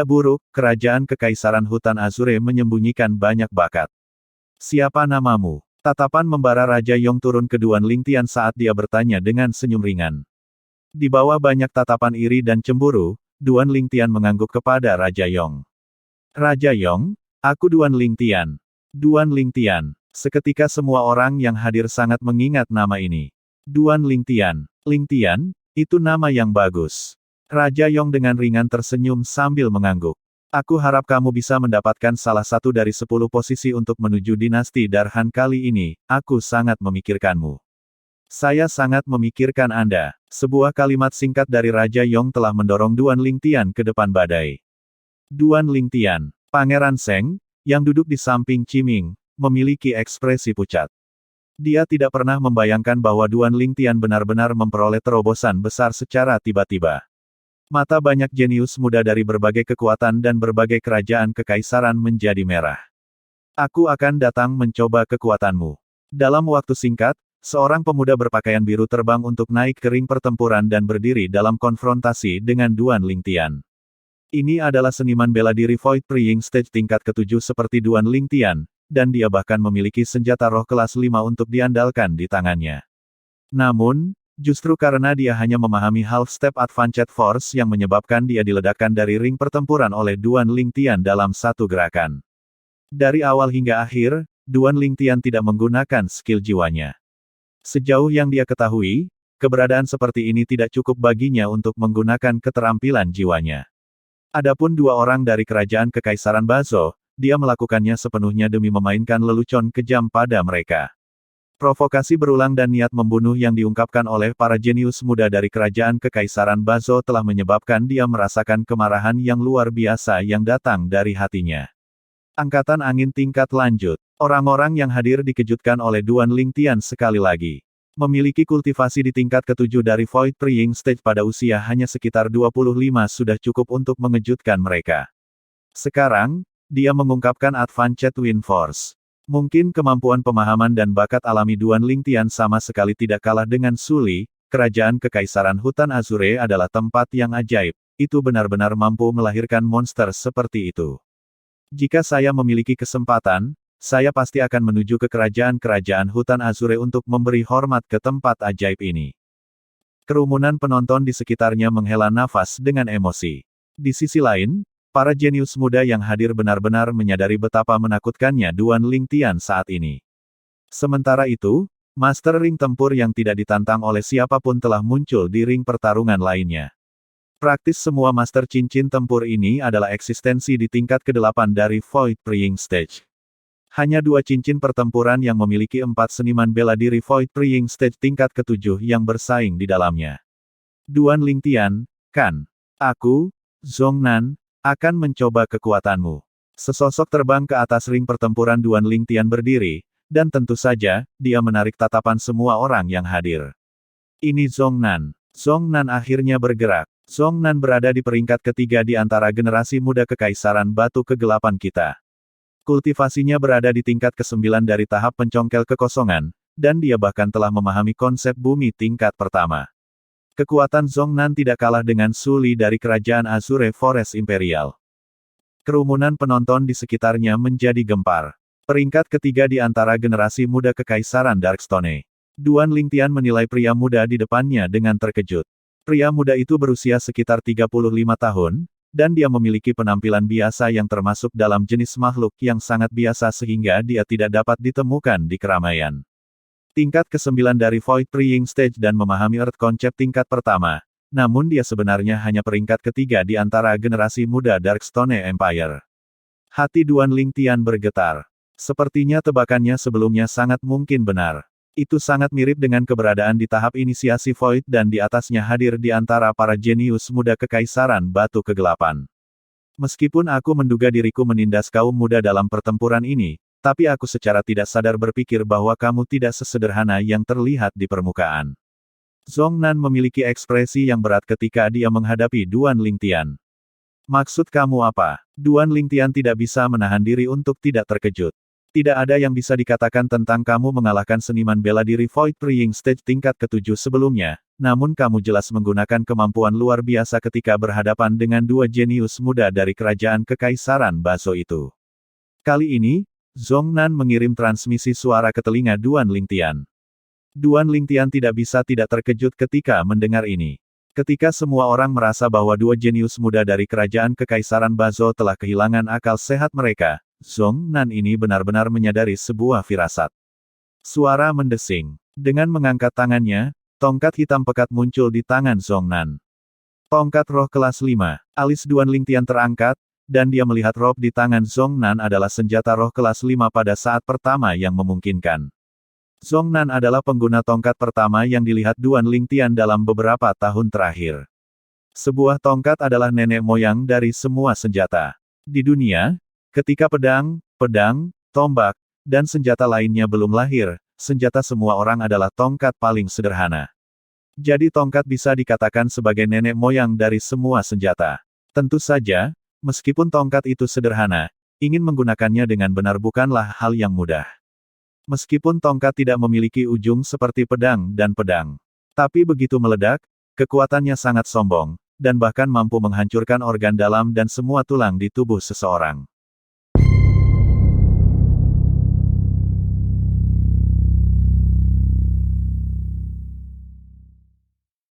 buruk, kerajaan Kekaisaran Hutan Azure menyembunyikan banyak bakat. Siapa namamu? Tatapan membara Raja Yong turun ke Duan Lingtian saat dia bertanya dengan senyum ringan. Di bawah banyak tatapan iri dan cemburu, Duan Lingtian mengangguk kepada Raja Yong. Raja Yong, aku Duan Lingtian. Duan Lingtian. Seketika semua orang yang hadir sangat mengingat nama ini. Duan Lingtian. Lingtian, itu nama yang bagus. Raja Yong dengan ringan tersenyum sambil mengangguk. Aku harap kamu bisa mendapatkan salah satu dari 10 posisi untuk menuju dinasti Darhan kali ini, aku sangat memikirkanmu. Saya sangat memikirkan Anda. Sebuah kalimat singkat dari Raja Yong telah mendorong Duan Lingtian ke depan badai. Duan Lingtian, Pangeran Seng, yang duduk di samping Qiming, memiliki ekspresi pucat. Dia tidak pernah membayangkan bahwa Duan Lingtian benar-benar memperoleh terobosan besar secara tiba-tiba. Mata banyak jenius muda dari berbagai kekuatan dan berbagai kerajaan kekaisaran menjadi merah. Aku akan datang mencoba kekuatanmu. Dalam waktu singkat, seorang pemuda berpakaian biru terbang untuk naik ke ring pertempuran dan berdiri dalam konfrontasi dengan Duan Lingtian. Ini adalah seniman bela diri Void Praying Stage tingkat ke-7 seperti Duan Lingtian, dan dia bahkan memiliki senjata roh kelas 5 untuk diandalkan di tangannya. Namun, justru karena dia hanya memahami half-step Advanced Force yang menyebabkan dia diledakkan dari ring pertempuran oleh Duan Lingtian dalam satu gerakan. Dari awal hingga akhir, Duan Lingtian tidak menggunakan skill jiwanya. Sejauh yang dia ketahui, keberadaan seperti ini tidak cukup baginya untuk menggunakan keterampilan jiwanya. Adapun dua orang dari kerajaan Kekaisaran Bazo, dia melakukannya sepenuhnya demi memainkan lelucon kejam pada mereka. Provokasi berulang dan niat membunuh yang diungkapkan oleh para jenius muda dari kerajaan Kekaisaran Bazo telah menyebabkan dia merasakan kemarahan yang luar biasa yang datang dari hatinya. Angkatan angin tingkat lanjut. Orang-orang yang hadir dikejutkan oleh Duan Lingtian sekali lagi. Memiliki kultivasi di tingkat ke-7 dari Void Praying Stage pada usia hanya sekitar 25 sudah cukup untuk mengejutkan mereka. Sekarang, dia mengungkapkan Advanced Wind Force. Mungkin kemampuan pemahaman dan bakat alami Duan Lingtian sama sekali tidak kalah dengan Su Li. Kerajaan Kekaisaran Hutan Azure adalah tempat yang ajaib. Itu benar-benar mampu melahirkan monster seperti itu. Jika saya memiliki kesempatan, saya pasti akan menuju ke kerajaan-kerajaan Hutan Azure untuk memberi hormat ke tempat ajaib ini. Kerumunan penonton di sekitarnya menghela nafas dengan emosi. Di sisi lain, para jenius muda yang hadir benar-benar menyadari betapa menakutkannya Duan Lingtian saat ini. Sementara itu, Master Ring Tempur yang tidak ditantang oleh siapapun telah muncul di ring pertarungan lainnya. Praktis semua Master Cincin Tempur ini adalah eksistensi di tingkat ke-8 dari Void Praying Stage. Hanya 2 cincin pertempuran yang memiliki 4 seniman bela diri Void Praying Stage tingkat ke-7 yang bersaing di dalamnya. Duan Lingtian, kan? Aku, Zhongnan, akan mencoba kekuatanmu. Sesosok terbang ke atas ring pertempuran Duan Lingtian berdiri, dan tentu saja, dia menarik tatapan semua orang yang hadir. Ini Zhongnan. Zhongnan akhirnya bergerak. Zhongnan berada di peringkat ketiga di antara generasi muda Kekaisaran Batu ke-8 kita. Kultivasinya berada di tingkat ke-9 dari tahap pencongkel kekosongan, dan dia bahkan telah memahami konsep bumi tingkat pertama. Kekuatan Zhongnan tidak kalah dengan Su Li dari Kerajaan Azure Forest Imperial. Kerumunan penonton di sekitarnya menjadi gempar. Peringkat ketiga di antara generasi muda Kekaisaran Darkstone. Duan Lingtian menilai pria muda di depannya dengan terkejut. Pria muda itu berusia sekitar 35 tahun, dan dia memiliki penampilan biasa yang termasuk dalam jenis makhluk yang sangat biasa sehingga dia tidak dapat ditemukan di keramaian. Tingkat ke-9 dari Void Praying Stage dan memahami Earth konsep tingkat pertama, namun dia sebenarnya hanya peringkat ketiga di antara generasi muda Darkstone Empire. Hati Duan Lingtian bergetar. Sepertinya tebakannya sebelumnya sangat mungkin benar. Itu sangat mirip dengan keberadaan di tahap inisiasi Void dan di atasnya hadir di antara para jenius muda Kekaisaran Batu ke-8. Meskipun aku menduga diriku menindas kaum muda dalam pertempuran ini, tapi aku secara tidak sadar berpikir bahwa kamu tidak sesederhana yang terlihat di permukaan. Zhongnan memiliki ekspresi yang berat ketika dia menghadapi Duan Lingtian. Maksud kamu apa? Duan Lingtian tidak bisa menahan diri untuk tidak terkejut. Tidak ada yang bisa dikatakan tentang kamu mengalahkan seniman bela diri Void Praying Stage tingkat ke-7 sebelumnya, namun kamu jelas menggunakan kemampuan luar biasa ketika berhadapan dengan 2 jenius muda dari Kerajaan Kekaisaran Baso itu. Kali ini, Zhongnan mengirim transmisi suara ke telinga Duan Lingtian. Duan Lingtian tidak bisa tidak terkejut ketika mendengar ini. Ketika semua orang merasa bahwa 2 jenius muda dari Kerajaan Kekaisaran Baso telah kehilangan akal sehat mereka, Zhongnan ini benar-benar menyadari sebuah firasat. Suara mendesing. Dengan mengangkat tangannya, tongkat hitam pekat muncul di tangan Zhongnan. Tongkat roh kelas 5. Alis Duan Lingtian terangkat, dan dia melihat roh di tangan Zhongnan adalah senjata roh kelas 5 pada saat pertama yang memungkinkan. Zhongnan adalah pengguna tongkat pertama yang dilihat Duan Lingtian dalam beberapa tahun terakhir. Sebuah tongkat adalah nenek moyang dari semua senjata. Di dunia, ketika pedang, tombak, dan senjata lainnya belum lahir, senjata semua orang adalah tongkat paling sederhana. Jadi tongkat bisa dikatakan sebagai nenek moyang dari semua senjata. Tentu saja, meskipun tongkat itu sederhana, ingin menggunakannya dengan benar bukanlah hal yang mudah. Meskipun tongkat tidak memiliki ujung seperti pedang, tapi begitu meledak, kekuatannya sangat sombong, dan bahkan mampu menghancurkan organ dalam dan semua tulang di tubuh seseorang.